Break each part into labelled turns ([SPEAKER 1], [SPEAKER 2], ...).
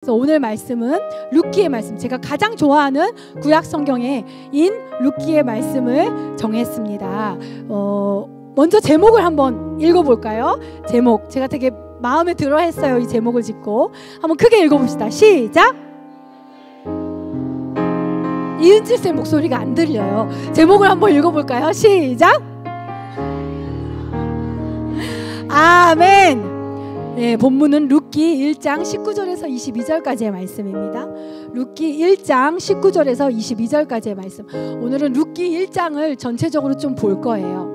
[SPEAKER 1] 그래서 오늘 말씀은 룻기의 말씀, 제가 가장 좋아하는 구약 성경의 인 룻기의 말씀을 정했습니다. 먼저 제목을 한번 읽어볼까요? 제목, 제가 되게 마음에 들어 했어요. 이 제목을 짓고 한번 크게 읽어봅시다. 시작! 이은칠쌤 목소리가 안 들려요. 제목을 한번 읽어볼까요? 시작! 아멘! 네, 본문은 룻기 1장 19절에서 22절까지의 말씀입니다. 룻기 1장 19절에서 22절까지의 말씀. 오늘은 룻기 1장을 전체적으로 좀 볼 거예요.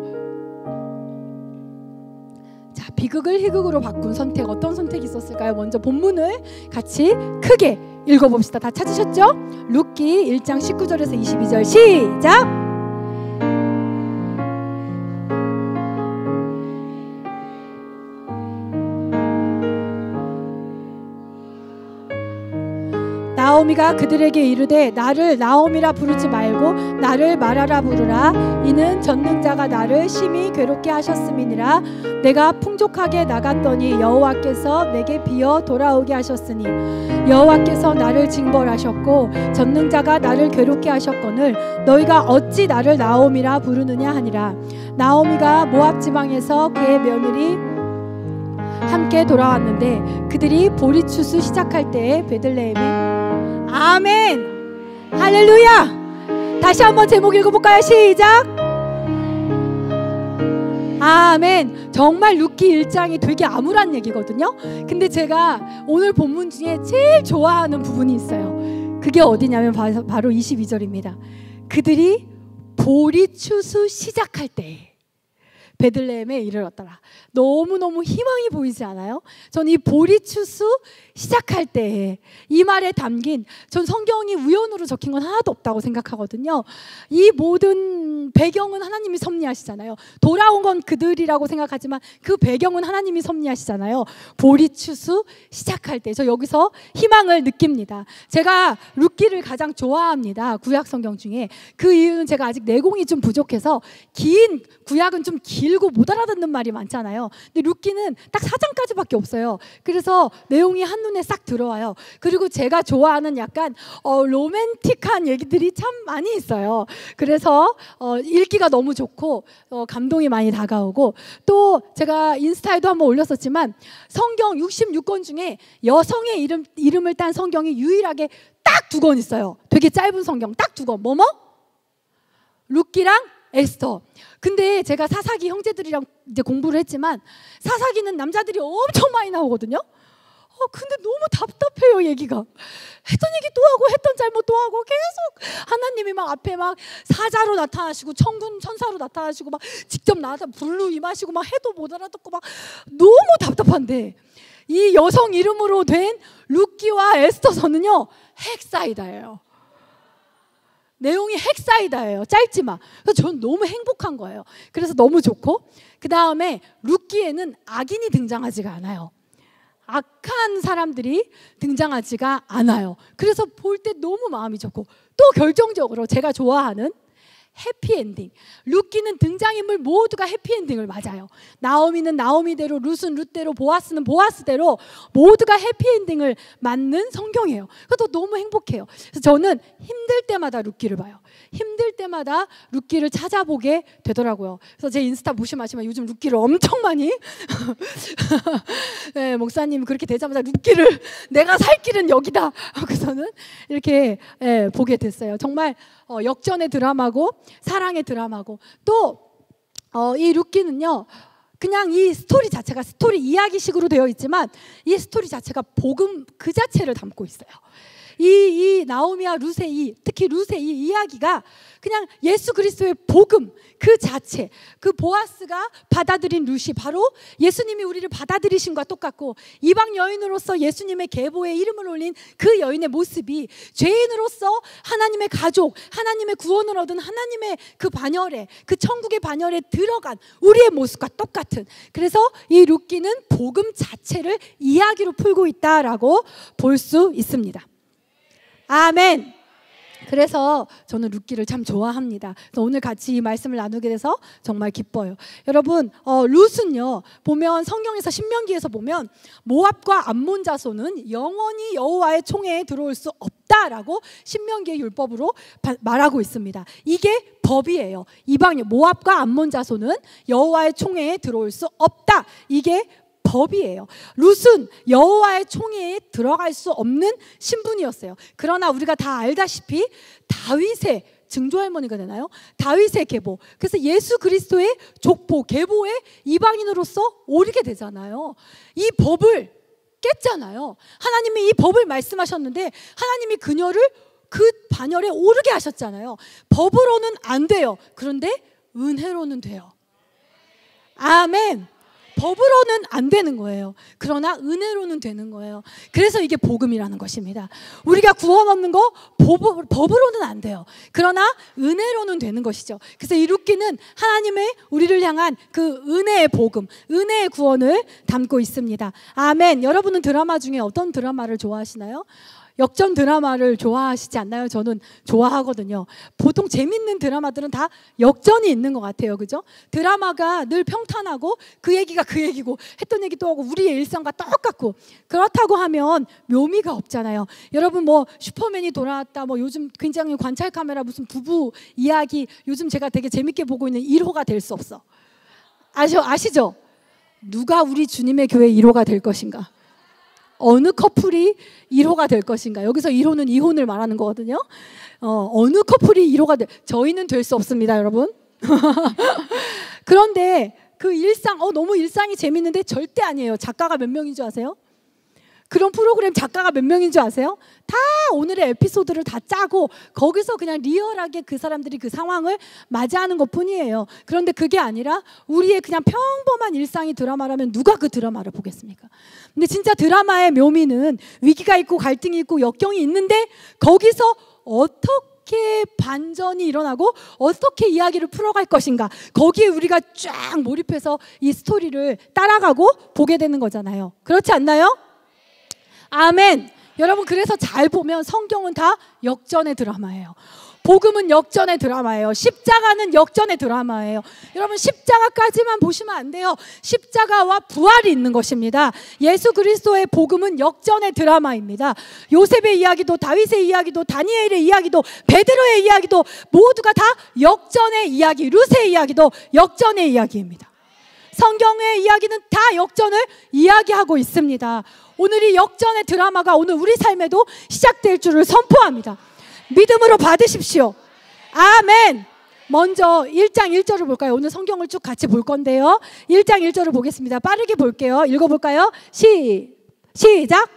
[SPEAKER 1] 자, 비극을 희극으로 바꾼 선택, 어떤 선택이 있었을까요? 먼저 본문을 같이 크게 읽어봅시다. 다 찾으셨죠? 룻기 1장 19절에서 22절 시작! 나오미가 그들에게 이르되 나를 나오미라 부르지 말고 나를 마라라 부르라. 이는 전능자가 나를 심히 괴롭게 하셨음이니라. 내가 풍족하게 나갔더니 여호와께서 내게 비어 돌아오게 하셨으니 여호와께서 나를 징벌하셨고 전능자가 나를 괴롭게 하셨거늘 너희가 어찌 나를 나오미라 부르느냐 하니라. 나오미가 모압 지방에서 그의 며느리 함께 돌아왔는데 그들이 보리추수 시작할 때에 베들레헴에 아멘! 할렐루야! 다시 한번 제목 읽어볼까요? 시작! 아멘! 정말 룻기 1장이 되게 암울한 얘기거든요. 근데 제가 오늘 본문 중에 제일 좋아하는 부분이 있어요. 그게 어디냐면 바로 22절입니다. 그들이 보리추수 시작할 때 베들레헴에 이르렀더라. 너무너무 희망이 보이지 않아요? 전 이 보리추수 시작할 때 이 말에 담긴, 전 성경이 우연으로 적힌 건 하나도 없다고 생각하거든요. 이 모든 배경은 하나님이 섭리하시잖아요. 돌아온 건 그들이라고 생각하지만 그 배경은 하나님이 섭리하시잖아요. 보리추수 시작할 때 저 여기서 희망을 느낍니다. 제가 룻기를 가장 좋아합니다. 구약 성경 중에. 그 이유는 제가 아직 내공이 좀 부족해서 긴 구약은 좀 길고 못 알아듣는 말이 많잖아요. 근데 룻기는 딱 4장까지밖에 없어요. 그래서 내용이 한눈에 싹 들어와요. 그리고 제가 좋아하는 약간 로맨틱한 얘기들이 참 많이 있어요. 그래서 읽기가 너무 좋고 감동이 많이 다가오고, 또 제가 인스타에도 한번 올렸었지만 성경 66권 중에 여성의 이름을 딴 성경이 유일하게 딱 2권 있어요. 되게 짧은 성경 딱 2권. 뭐뭐? 룻기랑 에스터. 근데 제가 사사기 형제들이랑 이제 공부를 했지만 사사기는 남자들이 엄청 많이 나오거든요. 근데 너무 답답해요. 얘기가 했던 얘기 또 하고 했던 잘못 또 하고 계속 하나님이 막 앞에 막 사자로 나타나시고 천군 천사로 나타나시고 막 직접 나와서 불로 임하시고 막 해도 못 알아듣고 막 너무 답답한데, 이 여성 이름으로 된 룻기와 에스더서는요 핵사이다예요. 내용이 핵사이다예요. 짧지만. 그래서 저는 너무 행복한 거예요. 그래서 너무 좋고, 그 다음에 룻기에는 악인이 등장하지가 않아요. 악한 사람들이 등장하지가 않아요. 그래서 볼 때 너무 마음이 좋고, 또 결정적으로 제가 좋아하는 해피엔딩. 룻기는 등장인물 모두가 해피엔딩을 맞아요. 나오미는 나오미대로, 룻은 룻대로, 보아스는 보아스대로 모두가 해피엔딩을 맞는 성경이에요. 그래서 너무 행복해요. 그래서 저는 힘들 때마다 룻기를 봐요. 힘들 때마다 룻기를 찾아보게 되더라고요. 그래서 제 인스타 무심하시면 요즘 룻기를 엄청 많이 네, 목사님 그렇게 되자마자 룻기를 내가 살 길은 여기다 하고서는 이렇게 보게 됐어요. 정말 역전의 드라마고 사랑의 드라마고, 또 이 룻기는요 그냥 이 스토리 자체가 스토리 이야기식으로 되어 있지만 이 스토리 자체가 복음 그 자체를 담고 있어요. 이 나오미와 룻의 특히 룻의 이 이야기가 그냥 예수 그리스도의 복음 그 자체, 그 보아스가 받아들인 룻이 바로 예수님이 우리를 받아들이신 것과 똑같고, 이방 여인으로서 예수님의 계보에 이름을 올린 그 여인의 모습이 죄인으로서 하나님의 가족, 하나님의 구원을 얻은 하나님의 그 반열에, 그 천국의 반열에 들어간 우리의 모습과 똑같은, 그래서 이 룻기는 복음 자체를 이야기로 풀고 있다라고 볼 수 있습니다. 아멘. 그래서 저는 룻기를 참 좋아합니다. 그래서 오늘 같이 이 말씀을 나누게 돼서 정말 기뻐요. 여러분, 룻은요 보면 성경에서 신명기에서 보면 모압과 암몬 자손은 영원히 여호와의 총회에 들어올 수 없다라고 신명기의 율법으로 말하고 있습니다. 이게 법이에요. 이방 모압과 암몬 자손은 여호와의 총회에 들어올 수 없다. 이게 법이에요. 룻은 여호와의 총회에 들어갈 수 없는 신분이었어요. 그러나 우리가 다 알다시피 다윗의 증조할머니가 되나요? 다윗의 계보. 그래서 예수 그리스도의 족보, 계보의 이방인으로서 오르게 되잖아요. 이 법을 깼잖아요. 하나님이 이 법을 말씀하셨는데 하나님이 그녀를 그 반열에 오르게 하셨잖아요. 법으로는 안 돼요. 그런데 은혜로는 돼요. 아멘. 법으로는 안 되는 거예요. 그러나 은혜로는 되는 거예요. 그래서 이게 복음이라는 것입니다. 우리가 구원 얻는 거 법으로는 안 돼요. 그러나 은혜로는 되는 것이죠. 그래서 이 룻기는 하나님의 우리를 향한 그 은혜의 복음, 은혜의 구원을 담고 있습니다. 아멘. 여러분은 드라마 중에 어떤 드라마를 좋아하시나요? 역전 드라마를 좋아하시지 않나요? 저는 좋아하거든요. 보통 재밌는 드라마들은 다 역전이 있는 것 같아요. 그죠? 드라마가 늘 평탄하고 그 얘기가 그 얘기고 했던 얘기 또 하고 우리의 일상과 똑같고 그렇다고 하면 묘미가 없잖아요. 여러분 뭐 슈퍼맨이 돌아왔다 뭐 요즘 굉장히 관찰 카메라 무슨 부부 이야기 요즘 제가 되게 재밌게 보고 있는 1호가 될 수 없어. 아시죠? 누가 우리 주님의 교회 1호가 될 것인가? 어느 커플이 1호가 될 것인가? 여기서 1호는 이혼을 말하는 거거든요. 어느 커플이 1호가 저희는 될 수 없습니다, 여러분. 그런데 그 일상, 너무 일상이 재밌는데 절대 아니에요. 작가가 몇 명인 줄 아세요? 그런 프로그램 작가가 몇 명인 줄 아세요? 다 오늘의 에피소드를 다 짜고 거기서 그냥 리얼하게 그 사람들이 그 상황을 맞이하는 것뿐이에요. 그런데 그게 아니라 우리의 그냥 평범한 일상이 드라마라면 누가 그 드라마를 보겠습니까? 근데 진짜 드라마의 묘미는 위기가 있고 갈등이 있고 역경이 있는데 거기서 어떻게 반전이 일어나고 어떻게 이야기를 풀어갈 것인가, 거기에 우리가 쫙 몰입해서 이 스토리를 따라가고 보게 되는 거잖아요. 그렇지 않나요? 아멘. 여러분, 그래서 잘 보면 성경은 다 역전의 드라마예요. 복음은 역전의 드라마예요. 십자가는 역전의 드라마예요. 여러분, 십자가까지만 보시면 안 돼요. 십자가와 부활이 있는 것입니다. 예수 그리스도의 복음은 역전의 드라마입니다. 요셉의 이야기도 다윗의 이야기도 다니엘의 이야기도 베드로의 이야기도 모두가 다 역전의 이야기, 룻의 이야기도 역전의 이야기입니다. 성경의 이야기는 다 역전을 이야기하고 있습니다. 오늘 이 역전의 드라마가 오늘 우리 삶에도 시작될 줄을 선포합니다. 믿음으로 받으십시오. 아멘. 먼저 1장 1절을 볼까요? 오늘 성경을 쭉 같이 볼 건데요. 1장 1절을 보겠습니다. 빠르게 볼게요. 읽어볼까요? 시작.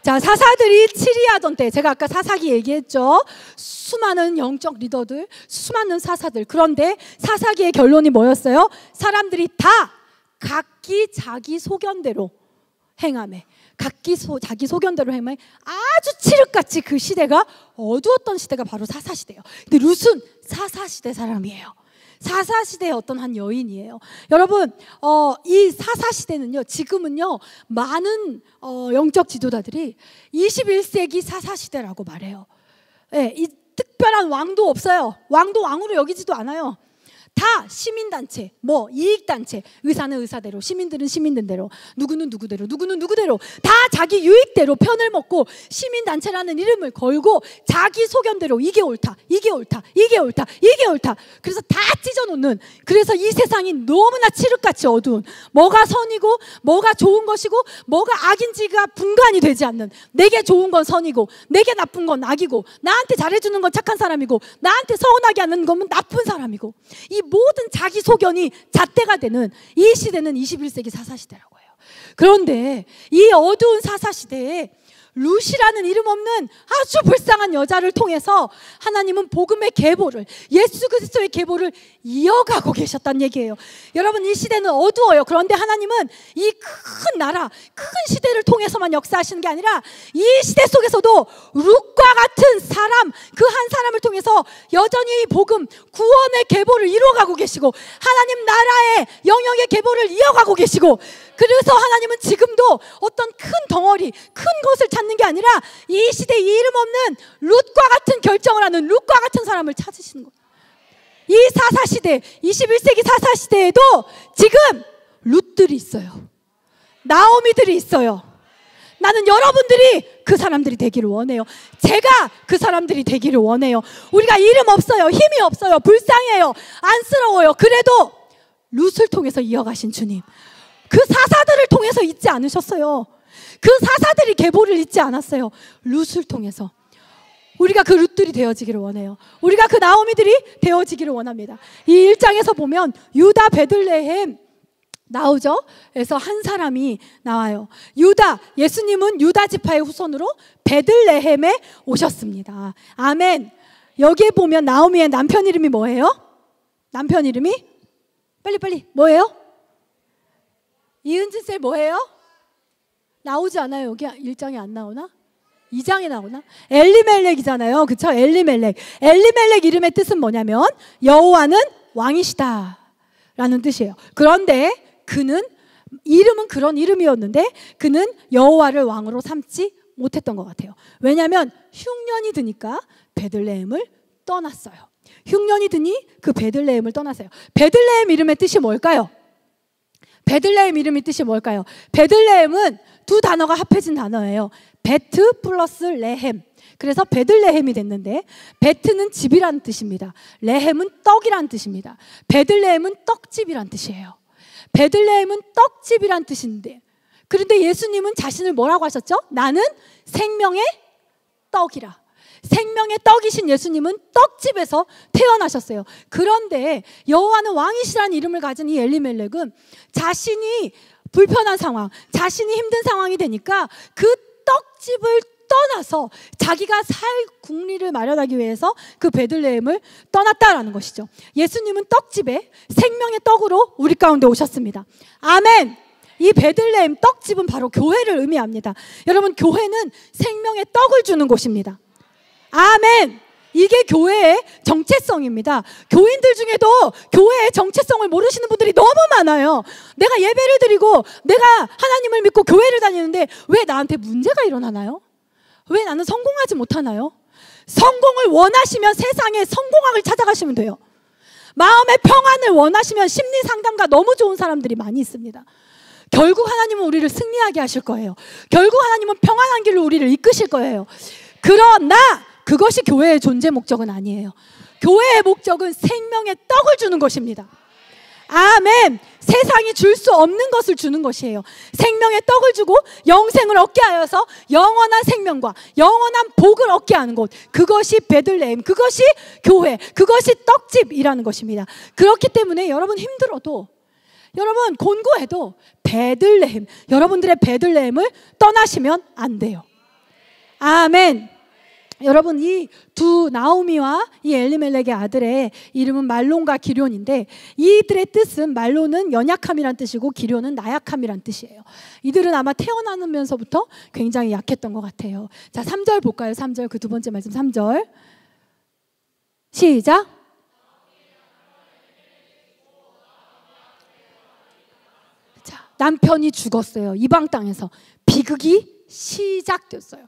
[SPEAKER 1] 자, 사사들이 치리하던 때, 제가 아까 사사기 얘기했죠. 수많은 영적 리더들, 수많은 사사들. 그런데 사사기의 결론이 뭐였어요? 사람들이 다 각기 자기 소견대로 행하매. 자기 소견대로 행하매. 아주 칠흑같이 그 시대가 어두웠던 시대가 바로 사사시대예요. 근데 룻은 사사시대 사람이에요. 사사시대의 어떤 한 여인이에요. 여러분, 이 사사시대는요, 지금은요, 많은 영적 지도자들이 21세기 사사시대라고 말해요. 네, 이 특별한 왕도 없어요. 왕도 왕으로 여기지도 않아요. 다 시민단체, 뭐 이익단체, 의사는 의사대로, 시민들은 시민들대로, 누구는 누구대로, 누구는 누구대로 다 자기 유익대로 편을 먹고 시민단체라는 이름을 걸고 자기 소견대로 이게 옳다, 이게 옳다, 이게 옳다, 이게 옳다. 그래서 다 찢어놓는, 그래서 이 세상이 너무나 칠흑같이 어두운, 뭐가 선이고 뭐가 좋은 것이고 뭐가 악인지가 분간이 되지 않는, 내게 좋은 건 선이고 내게 나쁜 건 악이고, 나한테 잘해주는 건 착한 사람이고 나한테 서운하게 하는 건 나쁜 사람이고, 이 모든 자기 소견이 잣대가 되는 이 시대는 21세기 사사시대라고 해요. 그런데 이 어두운 사사시대에 룻이라는 이름 없는 아주 불쌍한 여자를 통해서 하나님은 복음의 계보를, 예수 그리스도의 계보를 이어가고 계셨다는 얘기예요. 여러분, 이 시대는 어두워요. 그런데 하나님은 이 큰 나라, 큰 시대를 통해서만 역사하시는 게 아니라 이 시대 속에서도 룻과 같은 사람, 그 한 사람을 통해서 여전히 이 복음, 구원의 계보를 이루어가고 계시고 하나님 나라의 영역의 계보를 이어가고 계시고, 그래서 하나님은 지금도 어떤 큰 덩어리, 큰 것을 찾는 게 아니라 이 시대에 이름 없는 룻과 같은 결정을 하는 룻과 같은 사람을 찾으시는 거예요. 이 사사시대, 21세기 사사시대에도 지금 룻들이 있어요. 나오미들이 있어요. 나는 여러분들이 그 사람들이 되기를 원해요. 제가 그 사람들이 되기를 원해요. 우리가 이름 없어요. 힘이 없어요. 불쌍해요. 안쓰러워요. 그래도 룻을 통해서 이어가신 주님, 그 사사들을 통해서 잊지 않으셨어요. 그 사사들이 계보를 잊지 않았어요. 룻을 통해서 우리가 그 룻들이 되어지기를 원해요. 우리가 그 나오미들이 되어지기를 원합니다. 이 1장에서 보면 유다 베들레헴 나오죠. 그래서 한 사람이 나와요. 유다, 예수님은 유다 지파의 후손으로 베들레헴에 오셨습니다. 아멘. 여기에 보면 나오미의 남편 이름이 뭐예요? 남편 이름이 빨리 뭐예요? 이은진 쌤 뭐예요? 나오지 않아요. 여기 1장에 안 나오나? 2장에 나오나? 엘리멜렉이잖아요. 그쵸? 엘리멜렉 이름의 뜻은 뭐냐면 여호와는 왕이시다 라는 뜻이에요. 그런데 그는 이름은 그런 이름이었는데 그는 여호와를 왕으로 삼지 못했던 것 같아요. 왜냐하면 흉년이 드니까 베들레헴을 떠났어요. 흉년이 드니 그 베들레헴을 떠났어요. 베들레헴 이름의 뜻이 뭘까요? 베들레헴 이름의 뜻이 뭘까요? 베들레헴은 두 단어가 합해진 단어예요. 베트 플러스 레헴. 그래서 베들레헴이 됐는데, 베트는 집이라는 뜻입니다. 레헴은 떡이라는 뜻입니다. 베들레헴은 떡집이라는 뜻이에요. 베들레헴은 떡집이란 뜻인데, 그런데 예수님은 자신을 뭐라고 하셨죠? 나는 생명의 떡이라. 생명의 떡이신 예수님은 떡집에서 태어나셨어요. 그런데 여호와는 왕이시라는 이름을 가진 이 엘리멜렉은 자신이 불편한 상황, 자신이 힘든 상황이 되니까 그 떡집을 떠나서 자기가 살 국리를 마련하기 위해서 그 베들레헴을 떠났다라는 것이죠. 예수님은 떡집에 생명의 떡으로 우리 가운데 오셨습니다. 아멘. 이 베들레헴 떡집은 바로 교회를 의미합니다. 여러분, 교회는 생명의 떡을 주는 곳입니다. 아멘. 이게 교회의 정체성입니다. 교인들 중에도 교회의 정체성을 모르시는 분들이 너무 많아요. 내가 예배를 드리고 내가 하나님을 믿고 교회를 다니는데 왜 나한테 문제가 일어나나요? 왜 나는 성공하지 못하나요? 성공을 원하시면 세상에 성공학을 찾아가시면 돼요. 마음의 평안을 원하시면 심리 상담가 너무 좋은 사람들이 많이 있습니다. 결국 하나님은 우리를 승리하게 하실 거예요. 결국 하나님은 평안한 길로 우리를 이끄실 거예요. 그러나 그것이 교회의 존재 목적은 아니에요. 교회의 목적은 생명의 떡을 주는 것입니다. 아멘. 세상이 줄 수 없는 것을 주는 것이에요. 생명의 떡을 주고 영생을 얻게 하여서 영원한 생명과 영원한 복을 얻게 하는 곳, 그것이 베들레헴, 그것이 교회, 그것이 떡집이라는 것입니다. 그렇기 때문에 여러분 힘들어도, 여러분 곤고해도 베들레헴, 여러분들의 베들레헴을 떠나시면 안 돼요. 아멘. 여러분, 이 두 나오미와 이 엘리멜렉의 아들의 이름은 말론과 기럧인데, 이들의 뜻은 말론은 연약함이란 뜻이고 기럧는 나약함이란 뜻이에요. 이들은 아마 태어나면서부터 굉장히 약했던 것 같아요. 자, 3절 볼까요? 3절, 그 두 번째 말씀 3절 시작. 자, 남편이 죽었어요. 이방 땅에서 비극이 시작됐어요.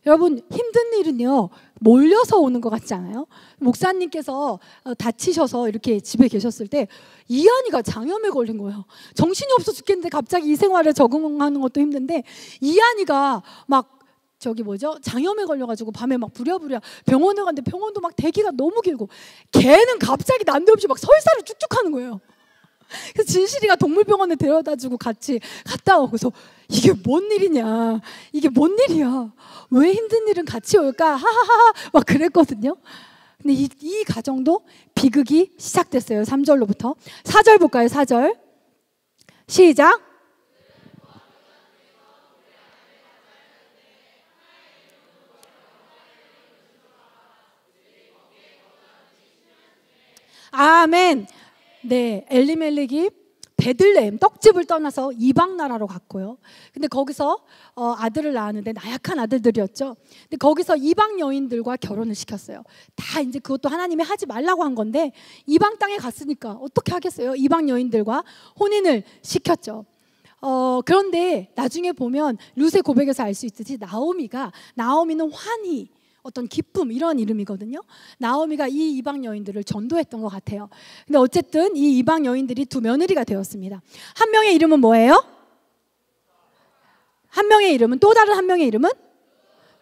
[SPEAKER 1] 여러분, 힘든 일은요 몰려서 오는 것 같지 않아요? 목사님께서 다치셔서 이렇게 집에 계셨을 때 이한이가 장염에 걸린 거예요. 정신이 없어 죽겠는데 갑자기 이 생활에 적응하는 것도 힘든데 이한이가 막 장염에 걸려가지고 밤에 막 부랴부랴 병원에 갔는데 병원도 막 대기가 너무 길고, 걔는 갑자기 난데없이 막 설사를 쭉쭉 하는 거예요. 그래서 진실이가 동물병원에 데려다주고 같이 갔다 오고서 이게 뭔 일이냐, 이게 뭔 일이야, 왜 힘든 일은 같이 올까, 하하하 막 그랬거든요. 근데 이 가정도 비극이 시작됐어요. 3절로부터 4절 볼까요? 4절 시작. 아멘. 네, 엘리멜렉이 베들레헴 떡집을 떠나서 이방 나라로 갔고요. 근데 거기서 아들을 낳았는데 나약한 아들들이었죠. 근데 거기서 이방 여인들과 결혼을 시켰어요. 다 이제 그것도 하나님이 하지 말라고 한 건데 이방 땅에 갔으니까 어떻게 하겠어요? 이방 여인들과 혼인을 시켰죠. 그런데 나중에 보면 룻의 고백에서 알 수 있듯이 나오미는 환희, 어떤 기쁨 이런 이름이거든요. 나오미가 이 이방 여인들을 전도했던 것 같아요. 근데 어쨌든 이 이방 여인들이 두 며느리가 되었습니다. 한 명의 이름은 뭐예요? 한 명의 이름은, 또 다른 한 명의 이름은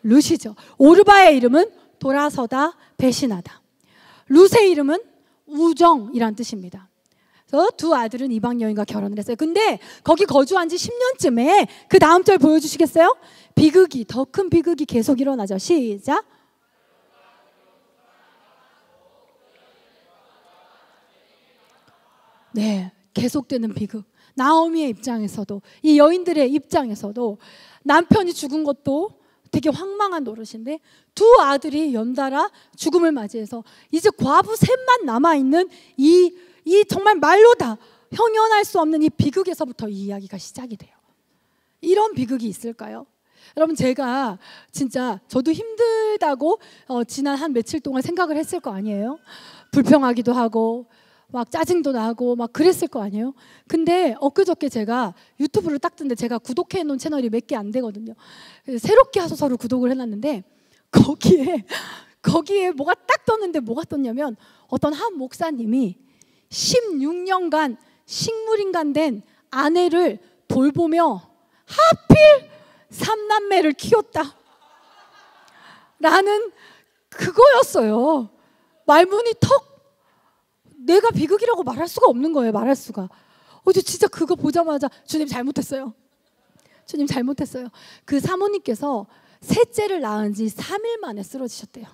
[SPEAKER 1] 룻이죠. 오르바의 이름은 돌아서다, 배신하다. 룻의 이름은 우정이란 뜻입니다. 그래서 두 아들은 이방 여인과 결혼을 했어요. 근데 거기 거주한 지 10년쯤에 그 다음 절 보여주시겠어요? 비극이, 더 큰 비극이 계속 일어나죠. 시작. 네, 계속되는 비극. 나오미의 입장에서도, 이 여인들의 입장에서도 남편이 죽은 것도 되게 황망한 노릇인데 두 아들이 연달아 죽음을 맞이해서 이제 과부 셋만 남아있는 이 정말 말로 다 형용할 수 없는 이 비극에서부터 이 이야기가 시작이 돼요. 이런 비극이 있을까요? 여러분, 제가 진짜 저도 힘들다고 지난 한 며칠 동안 생각을 했을 거 아니에요? 불평하기도 하고 막 짜증도 나고 막 그랬을 거 아니에요? 근데 엊그저께 제가 유튜브를 딱 뜨는데 제가 구독해 놓은 채널이 몇 개 안 되거든요. 새롭게 하소서를 구독을 해놨는데 거기에 뭐가 딱 떴는데 뭐가 떴냐면 어떤 한 목사님이 16년간 식물인간 된 아내를 돌보며 하필 3남매를 키웠다 라는 그거였어요. 말문이 턱. 내가 비극이라고 말할 수가 없는 거예요. 말할 수가. 진짜 그거 보자마자 주님 잘못했어요. 주님 잘못했어요. 그 사모님께서 셋째를 낳은 지 3일 만에 쓰러지셨대요.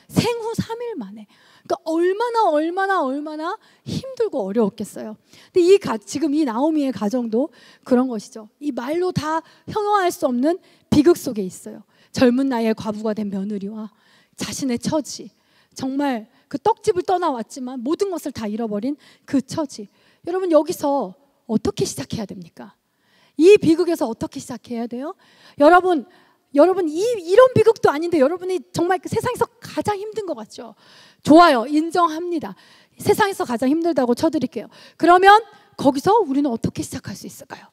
[SPEAKER 1] 생후 3일 만에. 그러니까 얼마나 힘들고 어려웠겠어요. 근데 지금 이 나오미의 가정도 그런 것이죠. 이 말로 다 형용할 수 없는 비극 속에 있어요. 젊은 나이에 과부가 된 며느리와 자신의 처지, 정말 그 떡집을 떠나왔지만 모든 것을 다 잃어버린 그 처지. 여러분, 여기서 어떻게 시작해야 됩니까? 이 비극에서 어떻게 시작해야 돼요? 여러분 이런 비극도 아닌데 여러분이 정말 그 세상에서 가장 힘든 것 같죠? 좋아요. 인정합니다. 세상에서 가장 힘들다고 쳐드릴게요. 그러면 거기서 우리는 어떻게 시작할 수 있을까요?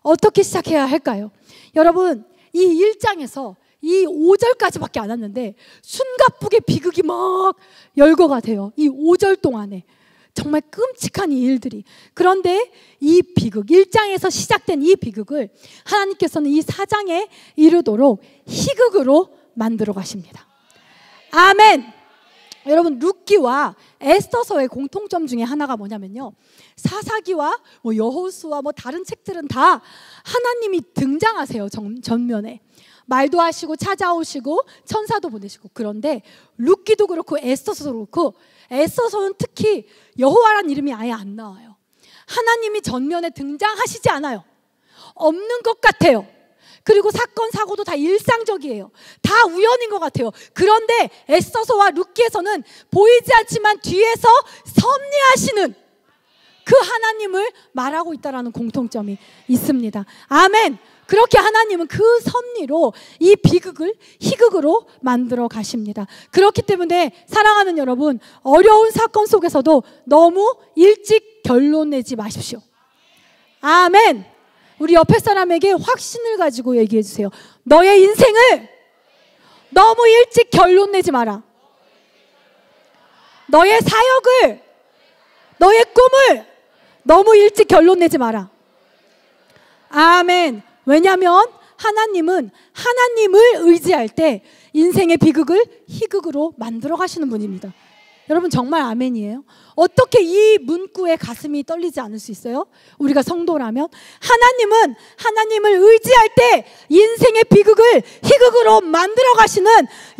[SPEAKER 1] 어떻게 시작해야 할까요? 여러분, 이 1장에서 이 5절까지밖에 안 왔는데 숨가쁘게 비극이 막 열거가 돼요. 이 5절 동안에 정말 끔찍한 이 일들이. 그런데 이 비극, 1장에서 시작된 이 비극을 하나님께서는 이 4장에 이르도록 희극으로 만들어 가십니다. 아멘. 여러분, 룻기와 에스더서의 공통점 중에 하나가 뭐냐면요, 사사기와 여호수아 다른 책들은 다 하나님이 등장하세요. 전면에 말도 하시고 찾아오시고 천사도 보내시고. 그런데 룻기도 그렇고 에스더서도 그렇고, 에스더서는 특히 여호와란 이름이 아예 안 나와요. 하나님이 전면에 등장하시지 않아요. 없는 것 같아요. 그리고 사건 사고도 다 일상적이에요. 다 우연인 것 같아요. 그런데 에스더서와 룻기에서는 보이지 않지만 뒤에서 섭리하시는 그 하나님을 말하고 있다는 공통점이 있습니다. 아멘. 그렇게 하나님은 그 섭리로 이 비극을 희극으로 만들어 가십니다. 그렇기 때문에 사랑하는 여러분, 어려운 사건 속에서도 너무 일찍 결론 내지 마십시오. 아멘. 우리 옆에 사람에게 확신을 가지고 얘기해 주세요. 너의 인생을 너무 일찍 결론 내지 마라. 너의 사역을, 너의 꿈을 너무 일찍 결론 내지 마라. 아멘. 왜냐하면 하나님은 하나님을 의지할 때 인생의 비극을 희극으로 만들어 가시는 분입니다. 여러분, 정말 아멘이에요. 어떻게 이 문구에 가슴이 떨리지 않을 수 있어요? 우리가 성도라면 하나님은 하나님을 의지할 때 인생의 비극을 희극으로 만들어 가시는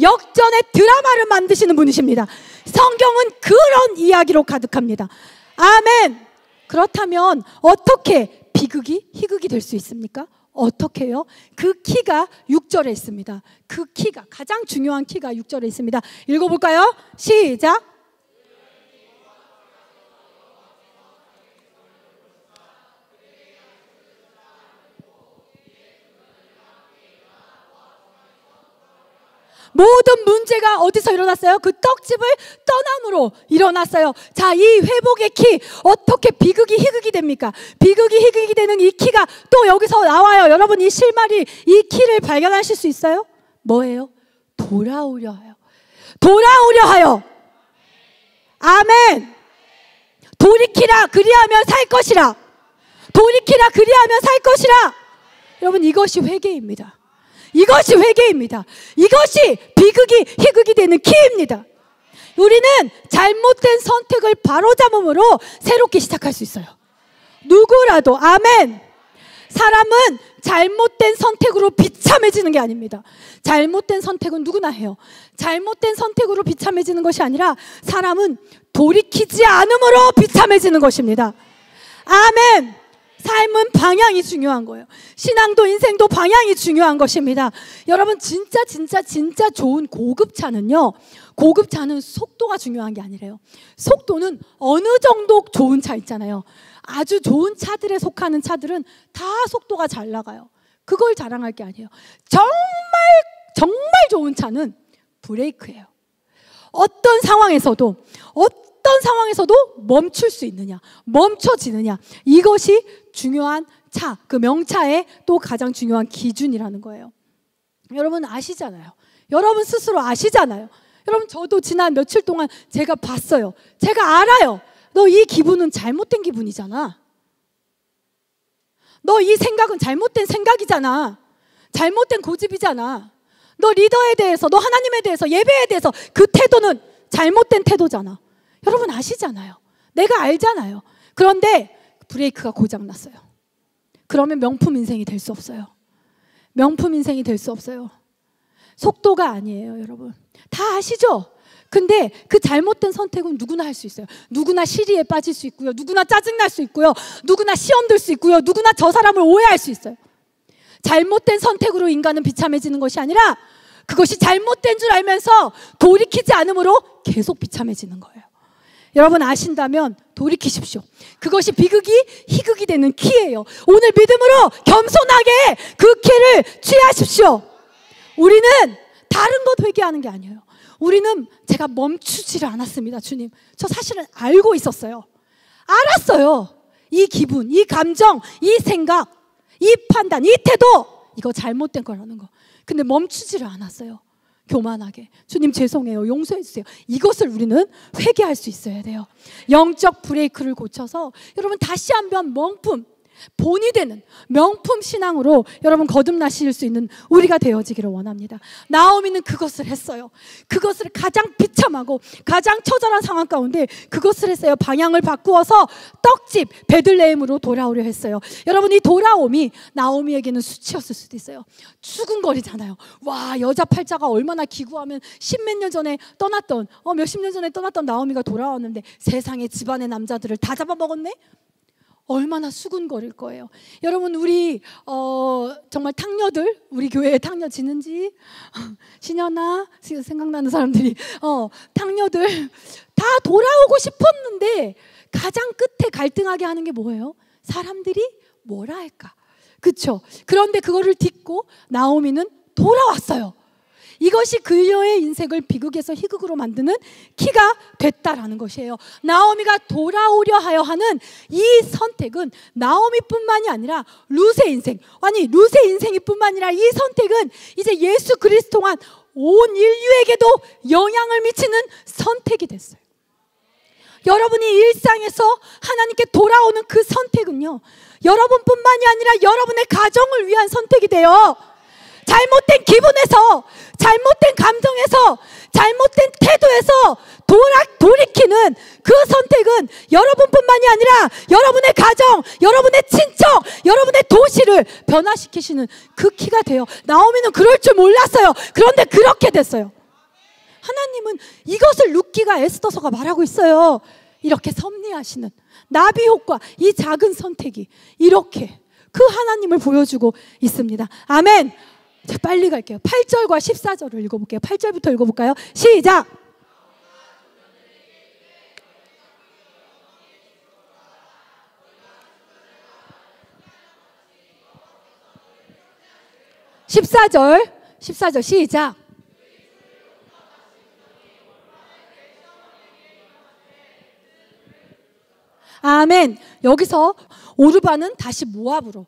[SPEAKER 1] 역전의 드라마를 만드시는 분이십니다. 성경은 그런 이야기로 가득합니다. 아멘. 그렇다면 어떻게 비극이 희극이 될 수 있습니까? 어떻게 해요? 그 키가 6절에 있습니다. 그 키가, 가장 중요한 키가 6절에 있습니다. 읽어볼까요? 시작. 모든 문제가 어디서 일어났어요? 그 떡집을 떠남으로 일어났어요. 자, 이 회복의 키, 어떻게 비극이 희극이 됩니까? 비극이 희극이 되는 이 키가 또 여기서 나와요. 여러분, 이 실마리, 이 키를 발견하실 수 있어요? 뭐예요? 돌아오려 하여. 돌아오려 하여. 아멘. 돌이키라 그리하면 살 것이라. 돌이키라 그리하면 살 것이라. 여러분, 이것이 회개입니다. 이것이 회개입니다. 이것이 비극이 희극이 되는 키입니다. 우리는 잘못된 선택을 바로잡음으로 새롭게 시작할 수 있어요. 누구라도. 아멘. 사람은 잘못된 선택으로 비참해지는 게 아닙니다. 잘못된 선택은 누구나 해요. 잘못된 선택으로 비참해지는 것이 아니라 사람은 돌이키지 않음으로 비참해지는 것입니다. 아멘. 삶은 방향이 중요한 거예요. 신앙도 인생도 방향이 중요한 것입니다. 여러분, 진짜 좋은 고급차는요, 고급차는 속도가 중요한 게 아니래요. 속도는 어느 정도 좋은 차 있잖아요. 아주 좋은 차들에 속하는 차들은 다 속도가 잘 나가요. 그걸 자랑할 게 아니에요. 정말 좋은 차는 브레이크예요. 어떤 상황에서도 멈출 수 있느냐, 멈춰지느냐, 이것이 중요한 차, 그 명차의 또 가장 중요한 기준이라는 거예요. 여러분 아시잖아요. 여러분 스스로 아시잖아요. 여러분, 저도 지난 며칠 동안 제가 봤어요. 제가 알아요. 너 이 기분은 잘못된 기분이잖아. 너 이 생각은 잘못된 생각이잖아. 잘못된 고집이잖아. 너 리더에 대해서, 너 하나님에 대해서, 예배에 대해서 그 태도는 잘못된 태도잖아. 여러분 아시잖아요. 내가 알잖아요. 그런데 브레이크가 고장났어요. 그러면 명품 인생이 될 수 없어요. 명품 인생이 될 수 없어요. 속도가 아니에요, 여러분. 다 아시죠? 근데 그 잘못된 선택은 누구나 할 수 있어요. 누구나 시리에 빠질 수 있고요. 누구나 짜증날 수 있고요. 누구나 시험 들 수 있고요. 누구나 저 사람을 오해할 수 있어요. 잘못된 선택으로 인간은 비참해지는 것이 아니라 그것이 잘못된 줄 알면서 돌이키지 않음으로 계속 비참해지는 거예요. 여러분 아신다면 돌이키십시오. 그것이 비극이 희극이 되는 키예요. 오늘 믿음으로 겸손하게 그 키를 취하십시오. 우리는 다른 것 회개하는 게 아니에요. 우리는 제가 멈추지를 않았습니다. 주님, 저 사실은 알고 있었어요. 알았어요. 이 기분, 이 감정, 이 생각, 이 판단, 이 태도, 이거 잘못된 거라는 거. 근데 멈추지를 않았어요. 교만하게. 주님 죄송해요. 용서해 주세요. 이것을 우리는 회개할 수 있어야 돼요. 영적 브레이크를 고쳐서 여러분 다시 한번 명품, 본이 되는 명품 신앙으로 여러분 거듭나실 수 있는 우리가 되어지기를 원합니다. 나오미는 그것을 했어요. 그것을 가장 비참하고 가장 처절한 상황 가운데 그것을 했어요. 방향을 바꾸어서 떡집 베들레헴으로 돌아오려 했어요. 여러분, 이 돌아옴이 나오미에게는 수치였을 수도 있어요. 수군거리잖아요. 와, 여자 팔자가 얼마나 기구하면 십몇 년 전에 떠났던 몇십 년 전에 떠났던 나오미가 돌아왔는데 세상에 집안의 남자들을 다 잡아먹었네? 얼마나 수군거릴 거예요. 여러분, 우리 정말 탕녀들, 우리 교회에 탕녀 지는지 신현아 생각나는 사람들이 탕녀들 다 돌아오고 싶었는데 가장 끝에 갈등하게 하는 게 뭐예요? 사람들이 뭐라 할까? 그렇죠? 그런데 그거를 딛고 나오미는 돌아왔어요. 이것이 그녀의 인생을 비극에서 희극으로 만드는 키가 됐다라는 것이에요. 나오미가 돌아오려 하여 하는 이 선택은 나오미뿐만이 아니라 룻의 인생, 아니 룻의 인생이 뿐만 아니라 이 선택은 이제 예수 그리스도만 온 인류에게도 영향을 미치는 선택이 됐어요. 여러분이 일상에서 하나님께 돌아오는 그 선택은요, 여러분뿐만이 아니라 여러분의 가정을 위한 선택이 돼요. 잘못된 기분에서, 잘못된 감정에서, 잘못된 태도에서 돌이키는 그 선택은 여러분뿐만이 아니라 여러분의 가정, 여러분의 친척, 여러분의 도시를 변화시키시는 그 키가 돼요. 나오미는 그럴 줄 몰랐어요. 그런데 그렇게 됐어요. 하나님은 이것을 룻기가 에스더서가 말하고 있어요. 이렇게 섭리하시는 나비 효과, 이 작은 선택이 이렇게 그 하나님을 보여주고 있습니다. 아멘. 자, 빨리 갈게요. 8절과 14절을 읽어볼게요. 8절부터 읽어볼까요? 시작! (14절) 시작! 아멘. 여기서 오르바는 다시 모압으로,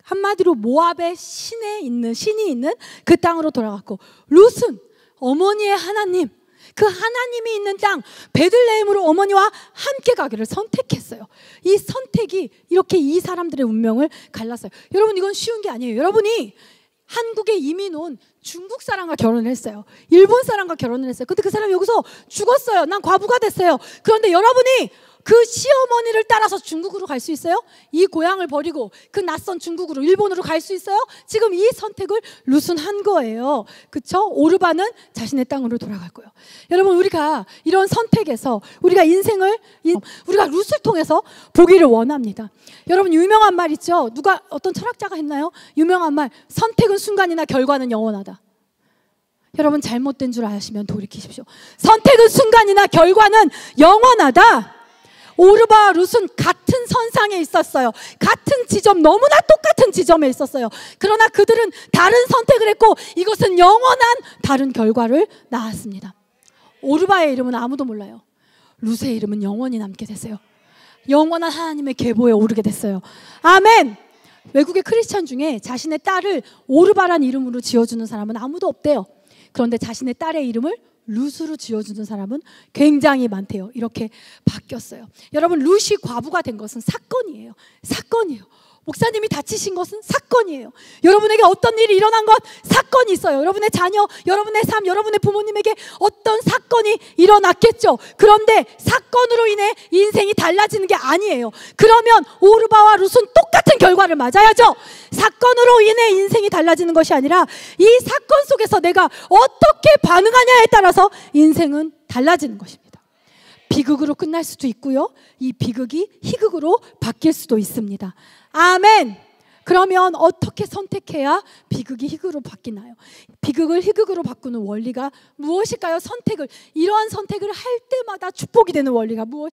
[SPEAKER 1] 한마디로 모압의 신이 있는 그 땅으로 돌아갔고, 룻은 어머니의 하나님, 그 하나님이 있는 땅 베들레헴으로 어머니와 함께 가기를 선택했어요. 이 선택이 이렇게 이 사람들의 운명을 갈랐어요. 여러분, 이건 쉬운 게 아니에요. 여러분이 한국에 이민 온 중국 사람과 결혼을 했어요. 일본 사람과 결혼을 했어요. 근데 그 사람이 여기서 죽었어요. 난 과부가 됐어요. 그런데 여러분이 그 시어머니를 따라서 중국으로 갈 수 있어요? 이 고향을 버리고 그 낯선 중국으로, 일본으로 갈 수 있어요? 지금 이 선택을 룻은 한 거예요. 그쵸? 오르바는 자신의 땅으로 돌아갈 거예요. 여러분, 우리가 이런 선택에서 우리가 우리가 룻을 통해서 보기를 원합니다. 여러분, 유명한 말 있죠? 어떤 철학자가 했나요? 유명한 말, 선택은 순간이나 결과는 영원하다. 여러분, 잘못된 줄 아시면 돌이키십시오. 선택은 순간이나 결과는 영원하다. 오르바와 룻은 같은 선상에 있었어요. 같은 지점, 너무나 똑같은 지점에 있었어요. 그러나 그들은 다른 선택을 했고 이것은 영원한 다른 결과를 낳았습니다. 오르바의 이름은 아무도 몰라요. 룻의 이름은 영원히 남게 됐어요. 영원한 하나님의 계보에 오르게 됐어요. 아멘. 외국의 크리스찬 중에 자신의 딸을 오르바란 이름으로 지어주는 사람은 아무도 없대요. 그런데 자신의 딸의 이름을 룻으로 지어주는 사람은 굉장히 많대요. 이렇게 바뀌었어요. 여러분, 룻이 과부가 된 것은 사건이에요. 사건이에요. 목사님이 다치신 것은 사건이에요. 여러분에게 어떤 일이 일어난 것, 사건이 있어요. 여러분의 자녀, 여러분의 삶, 여러분의 부모님에게 어떤 사건이 일어났겠죠. 그런데 사건으로 인해 인생이 달라지는 게 아니에요. 그러면 오르바와 룻은 똑같은 결과를 맞아야죠. 사건으로 인해 인생이 달라지는 것이 아니라 이 사건 속에서 내가 어떻게 반응하냐에 따라서 인생은 달라지는 것입니다. 비극으로 끝날 수도 있고요, 이 비극이 희극으로 바뀔 수도 있습니다. 아멘. 그러면 어떻게 선택해야 비극이 희극으로 바뀌나요? 비극을 희극으로 바꾸는 원리가 무엇일까요? 이러한 선택을 할 때마다 축복이 되는 원리가 무엇일까요?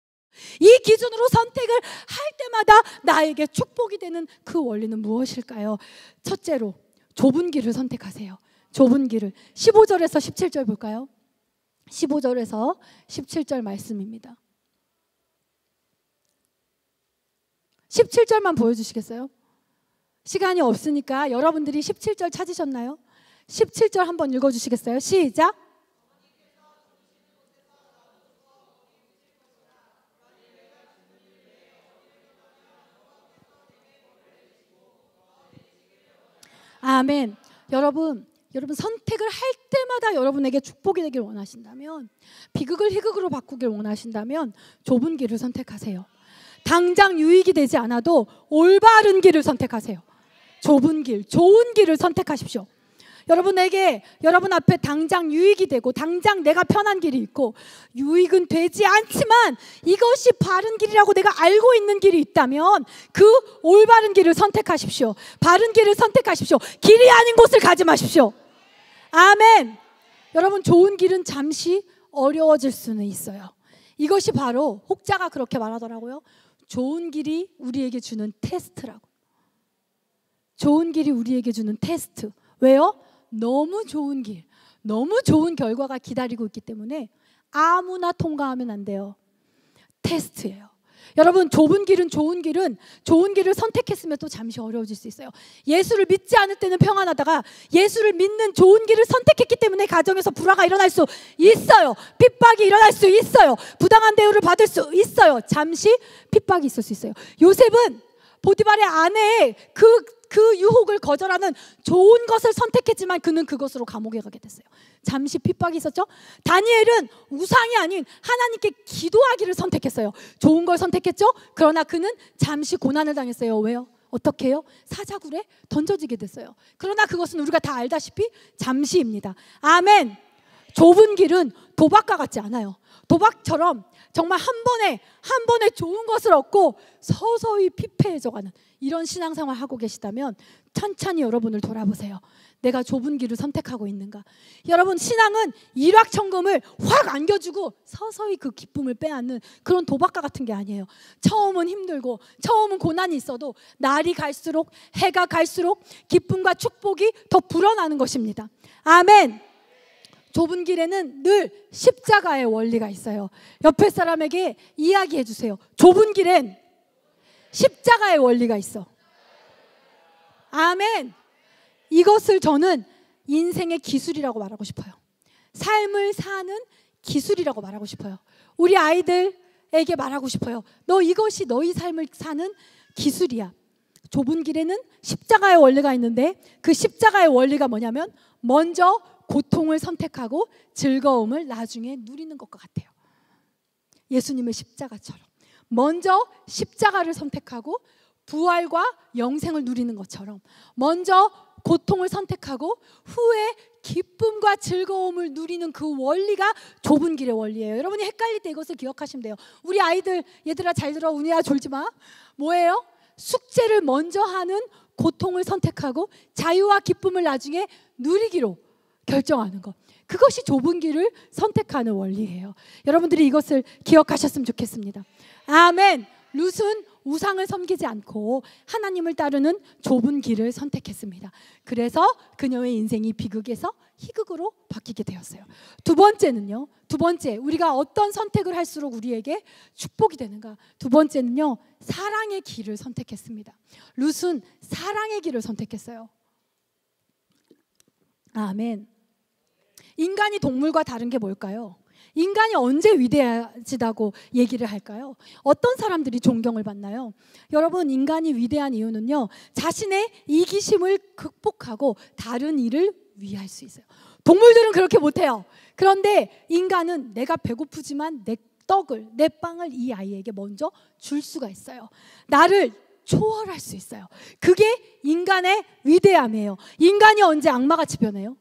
[SPEAKER 1] 이 기준으로 선택을 할 때마다 나에게 축복이 되는 그 원리는 무엇일까요? 첫째로 좁은 길을 선택하세요. 좁은 길을. 15절에서 17절 볼까요? 15절에서 17절 말씀입니다. 17절만 보여주시겠어요? 시간이 없으니까 여러분들이 17절 찾으셨나요? 17절 한번 읽어주시겠어요? 시작! 아멘. 여러분 선택을 할 때마다 여러분에게 축복이 되길 원하신다면, 비극을 희극으로 바꾸길 원하신다면 좁은 길을 선택하세요. 당장 유익이 되지 않아도 올바른 길을 선택하세요. 좁은 길, 좋은 길을 선택하십시오. 여러분 앞에 당장 유익이 되고 당장 내가 편한 길이 있고 유익은 되지 않지만 이것이 바른 길이라고 내가 알고 있는 길이 있다면 그 올바른 길을 선택하십시오. 바른 길을 선택하십시오. 길이 아닌 곳을 가지 마십시오. 아멘. 여러분, 좋은 길은 잠시 어려워질 수는 있어요. 이것이 바로 혹자가 그렇게 말하더라고요. 좋은 길이 우리에게 주는 테스트라고. 좋은 길이 우리에게 주는 테스트. 왜요? 너무 좋은 길, 너무 좋은 결과가 기다리고 있기 때문에 아무나 통과하면 안 돼요. 테스트예요. 여러분, 좋은 길을 선택했으면 또 잠시 어려워질 수 있어요. 예수를 믿지 않을 때는 평안하다가 예수를 믿는 좋은 길을 선택했기 때문에 가정에서 불화가 일어날 수 있어요. 핍박이 일어날 수 있어요. 부당한 대우를 받을 수 있어요. 잠시 핍박이 있을 수 있어요. 요셉은 보디발의 아내의 그 유혹을 거절하는 좋은 것을 선택했지만 그는 그것으로 감옥에 가게 됐어요. 잠시 핍박이 있었죠. 다니엘은 우상이 아닌 하나님께 기도하기를 선택했어요. 좋은 걸 선택했죠. 그러나 그는 잠시 고난을 당했어요. 왜요? 어떻게 해요? 사자굴에 던져지게 됐어요. 그러나 그것은 우리가 다 알다시피 잠시입니다. 아멘. 좁은 길은 도박과 같지 않아요. 도박처럼 정말 한 번에 좋은 것을 얻고 서서히 피폐해져가는 이런 신앙생활 하고 계시다면 천천히 여러분을 돌아보세요. 내가 좁은 길을 선택하고 있는가? 여러분, 신앙은 일확천금을 확 안겨주고 서서히 그 기쁨을 빼앗는 그런 도박과 같은 게 아니에요. 처음은 힘들고 처음은 고난이 있어도 날이 갈수록, 해가 갈수록 기쁨과 축복이 더 불어나는 것입니다. 아멘. 좁은 길에는 늘 십자가의 원리가 있어요. 옆에 사람에게 이야기해 주세요. 좁은 길엔 십자가의 원리가 있어. 아멘. 이것을 저는 인생의 기술이라고 말하고 싶어요. 삶을 사는 기술이라고 말하고 싶어요. 우리 아이들에게 말하고 싶어요. 너 이것이 너희 삶을 사는 기술이야. 좁은 길에는 십자가의 원리가 있는데 그 십자가의 원리가 뭐냐면 먼저 고통을 선택하고 즐거움을 나중에 누리는 것과 같아요. 예수님의 십자가처럼 먼저 십자가를 선택하고 부활과 영생을 누리는 것처럼 먼저 고통을 선택하고 후에 기쁨과 즐거움을 누리는 그 원리가 좁은 길의 원리예요. 여러분이 헷갈릴 때 이것을 기억하시면 돼요. 우리 아이들, 얘들아 잘 들어, 운이야 졸지 마. 뭐예요? 숙제를 먼저 하는 고통을 선택하고 자유와 기쁨을 나중에 누리기로 결정하는 것. 그것이 좁은 길을 선택하는 원리예요. 여러분들이 이것을 기억하셨으면 좋겠습니다. 아멘. 룻은 우상을 섬기지 않고 하나님을 따르는 좁은 길을 선택했습니다. 그래서 그녀의 인생이 비극에서 희극으로 바뀌게 되었어요. 두 번째는요. 두 번째, 우리가 어떤 선택을 할수록 우리에게 축복이 되는가? 두 번째는요. 사랑의 길을 선택했습니다. 룻은 사랑의 길을 선택했어요. 아멘. 인간이 동물과 다른 게 뭘까요? 인간이 언제 위대하다고 얘기를 할까요? 어떤 사람들이 존경을 받나요? 여러분, 인간이 위대한 이유는요, 자신의 이기심을 극복하고 다른 이를 위할 수 있어요. 동물들은 그렇게 못해요. 그런데 인간은 내가 배고프지만 내 떡을, 내 빵을 이 아이에게 먼저 줄 수가 있어요. 나를 초월할 수 있어요. 그게 인간의 위대함이에요. 인간이 언제 악마같이 변해요?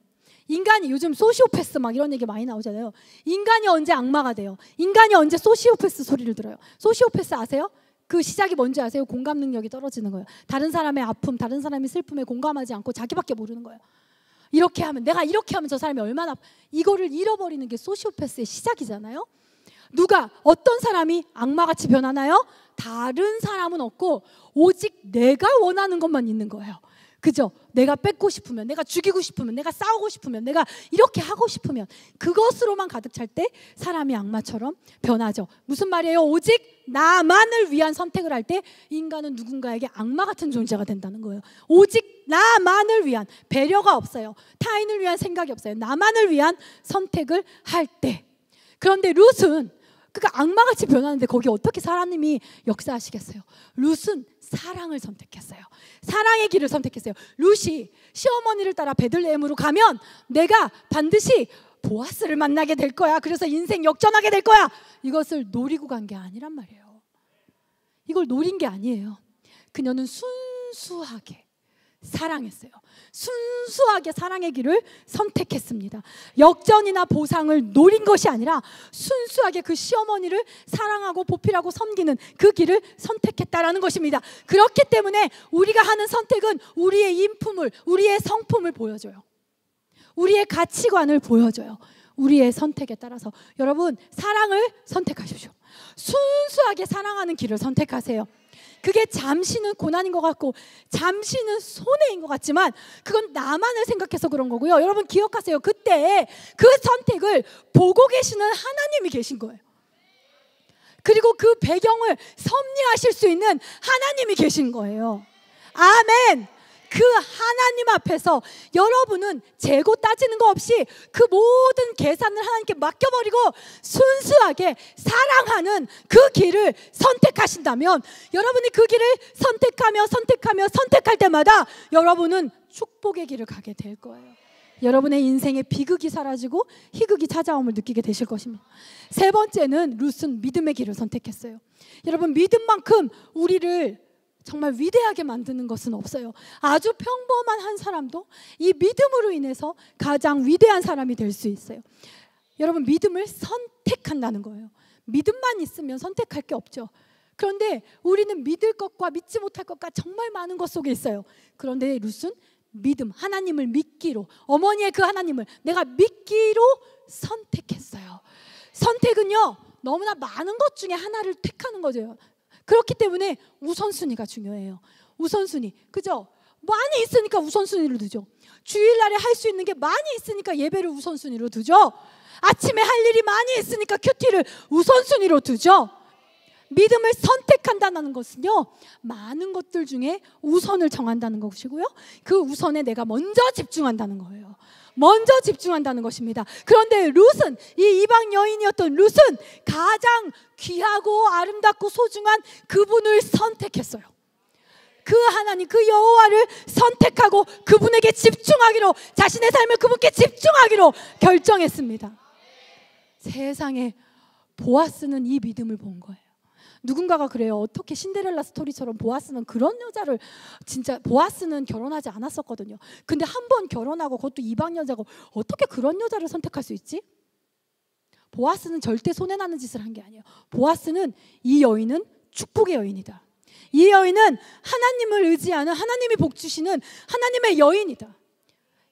[SPEAKER 1] 인간이 요즘 소시오패스 막 이런 얘기 많이 나오잖아요. 인간이 언제 악마가 돼요? 인간이 언제 소시오패스 소리를 들어요? 소시오패스 아세요? 그 시작이 뭔지 아세요? 공감 능력이 떨어지는 거예요. 다른 사람의 아픔, 다른 사람의 슬픔에 공감하지 않고 자기밖에 모르는 거예요. 이렇게 하면, 내가 이렇게 하면 저 사람이 얼마나, 이거를 잃어버리는 게 소시오패스의 시작이잖아요. 누가, 어떤 사람이 악마같이 변하나요? 다른 사람은 없고 오직 내가 원하는 것만 있는 거예요. 그죠? 내가 뺏고 싶으면, 내가 죽이고 싶으면, 내가 싸우고 싶으면, 내가 이렇게 하고 싶으면 그것으로만 가득 찰 때 사람이 악마처럼 변하죠. 무슨 말이에요? 오직 나만을 위한 선택을 할 때 인간은 누군가에게 악마 같은 존재가 된다는 거예요. 오직 나만을 위한, 배려가 없어요. 타인을 위한 생각이 없어요. 나만을 위한 선택을 할 때. 그런데 룻은 그러니까 악마같이 변하는데 거기 어떻게 하나님이 역사하시겠어요? 룻은 사랑을 선택했어요. 사랑의 길을 선택했어요. 룻이 시어머니를 따라 베들레헴으로 가면 내가 반드시 보아스를 만나게 될 거야. 그래서 인생 역전하게 될 거야. 이것을 노리고 간 게 아니란 말이에요. 이걸 노린 게 아니에요. 그녀는 순수하게 사랑했어요. 순수하게 사랑의 길을 선택했습니다. 역전이나 보상을 노린 것이 아니라 순수하게 그 시어머니를 사랑하고 보필하고 섬기는 그 길을 선택했다라는 것입니다. 그렇기 때문에 우리가 하는 선택은 우리의 인품을, 우리의 성품을 보여줘요. 우리의 가치관을 보여줘요. 우리의 선택에 따라서. 여러분, 사랑을 선택하십시오. 순수하게 사랑하는 길을 선택하세요. 그게 잠시는 고난인 것 같고 잠시는 손해인 것 같지만 그건 나만을 생각해서 그런 거고요. 여러분 기억하세요. 그때 그 선택을 보고 계시는 하나님이 계신 거예요. 그리고 그 배경을 섭리하실 수 있는 하나님이 계신 거예요. 아멘. 그 하나님 앞에서 여러분은 재고 따지는 거 없이 그 모든 계산을 하나님께 맡겨버리고 순수하게 사랑하는 그 길을 선택하신다면 여러분이 그 길을 선택할 때마다 여러분은 축복의 길을 가게 될 거예요. 여러분의 인생에 비극이 사라지고 희극이 찾아옴을 느끼게 되실 것입니다. 세 번째는 룻은 믿음의 길을 선택했어요. 여러분, 믿음만큼 우리를 정말 위대하게 만드는 것은 없어요. 아주 평범한 한 사람도 이 믿음으로 인해서 가장 위대한 사람이 될 수 있어요. 여러분, 믿음을 선택한다는 거예요. 믿음만 있으면 선택할 게 없죠. 그런데 우리는 믿을 것과 믿지 못할 것과 정말 많은 것 속에 있어요. 그런데 룻은 믿음, 하나님을 믿기로, 어머니의 그 하나님을 내가 믿기로 선택했어요. 선택은요, 너무나 많은 것 중에 하나를 택하는 거죠. 그렇기 때문에 우선순위가 중요해요. 우선순위, 그죠? 많이 있으니까 우선순위로 두죠. 주일날에 할 수 있는 게 많이 있으니까 예배를 우선순위로 두죠. 아침에 할 일이 많이 있으니까 큐티를 우선순위로 두죠. 믿음을 선택한다는 것은요, 많은 것들 중에 우선을 정한다는 것이고요, 그 우선에 내가 먼저 집중한다는 거예요. 먼저 집중한다는 것입니다. 그런데 룻은, 이 이방 여인이었던 룻은 가장 귀하고 아름답고 소중한 그분을 선택했어요. 그 하나님, 그 여호와를 선택하고 그분에게 집중하기로, 자신의 삶을 그분께 집중하기로 결정했습니다. 세상에 보아스는 이 믿음을 본 거예요. 누군가가 그래요. 어떻게 신데렐라 스토리처럼 보아스는 그런 여자를, 진짜 보아스는 결혼하지 않았었거든요. 근데 한 번 결혼하고, 그것도 이방 여자고, 어떻게 그런 여자를 선택할 수 있지? 보아스는 절대 손해나는 짓을 한 게 아니에요. 보아스는, 이 여인은 축복의 여인이다. 이 여인은 하나님을 의지하는, 하나님이 복 주시는 하나님의 여인이다.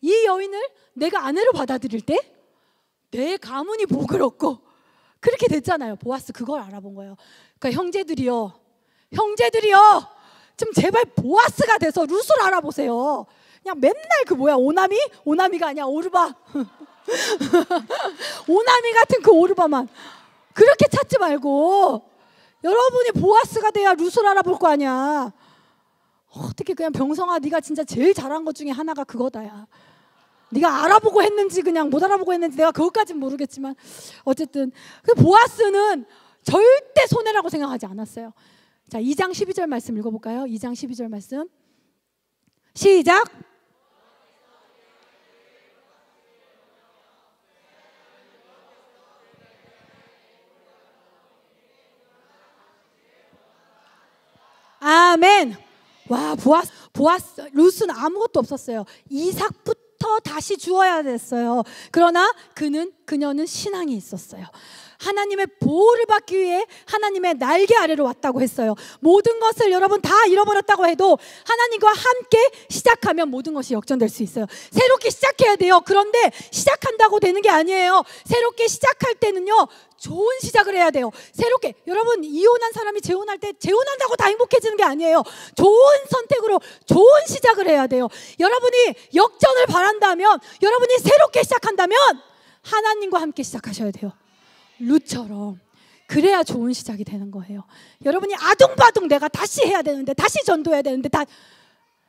[SPEAKER 1] 이 여인을 내가 아내로 받아들일 때 내 가문이 복을 얻고, 그렇게 됐잖아요. 보아스 그걸 알아본 거예요. 그러니까 형제들이요, 좀 제발 보아스가 돼서 룻을 알아보세요. 그냥 맨날 그 뭐야, 오나미가 아니야, 오르바. 오나미 같은 그 오르바만 그렇게 찾지 말고, 여러분이 보아스가 돼야 룻을 알아볼 거 아니야. 어떻게 그냥 병성아, 네가 진짜 제일 잘한 것 중에 하나가 그거다야. 네가 알아보고 했는지 그냥 못 알아보고 했는지 내가 그것까진 모르겠지만, 어쨌든 그 보아스는 절대 손해라고 생각하지 않았어요. 자, 2장 12절 말씀 읽어볼까요? 2장 12절 말씀 시작. 아멘. 와, 보아스 룻은 아무것도 없었어요. 이삭부터 다시 주어야 됐어요. 그러나 그녀는 신앙이 있었어요. 하나님의 보호를 받기 위해 하나님의 날개 아래로 왔다고 했어요. 모든 것을 여러분 다 잃어버렸다고 해도 하나님과 함께 시작하면 모든 것이 역전될 수 있어요. 새롭게 시작해야 돼요. 그런데 시작한다고 되는 게 아니에요. 새롭게 시작할 때는요, 좋은 시작을 해야 돼요. 새롭게, 여러분 이혼한 사람이 재혼할 때 재혼한다고 다 행복해지는 게 아니에요. 좋은 선택으로 좋은 시작을 해야 돼요. 여러분이 역전을 바란다면, 여러분이 새롭게 시작한다면 하나님과 함께 시작하셔야 돼요. 룻처럼. 그래야 좋은 시작이 되는 거예요. 여러분이 아둥바둥 내가 다시 해야 되는데, 다시 전도해야 되는데, 다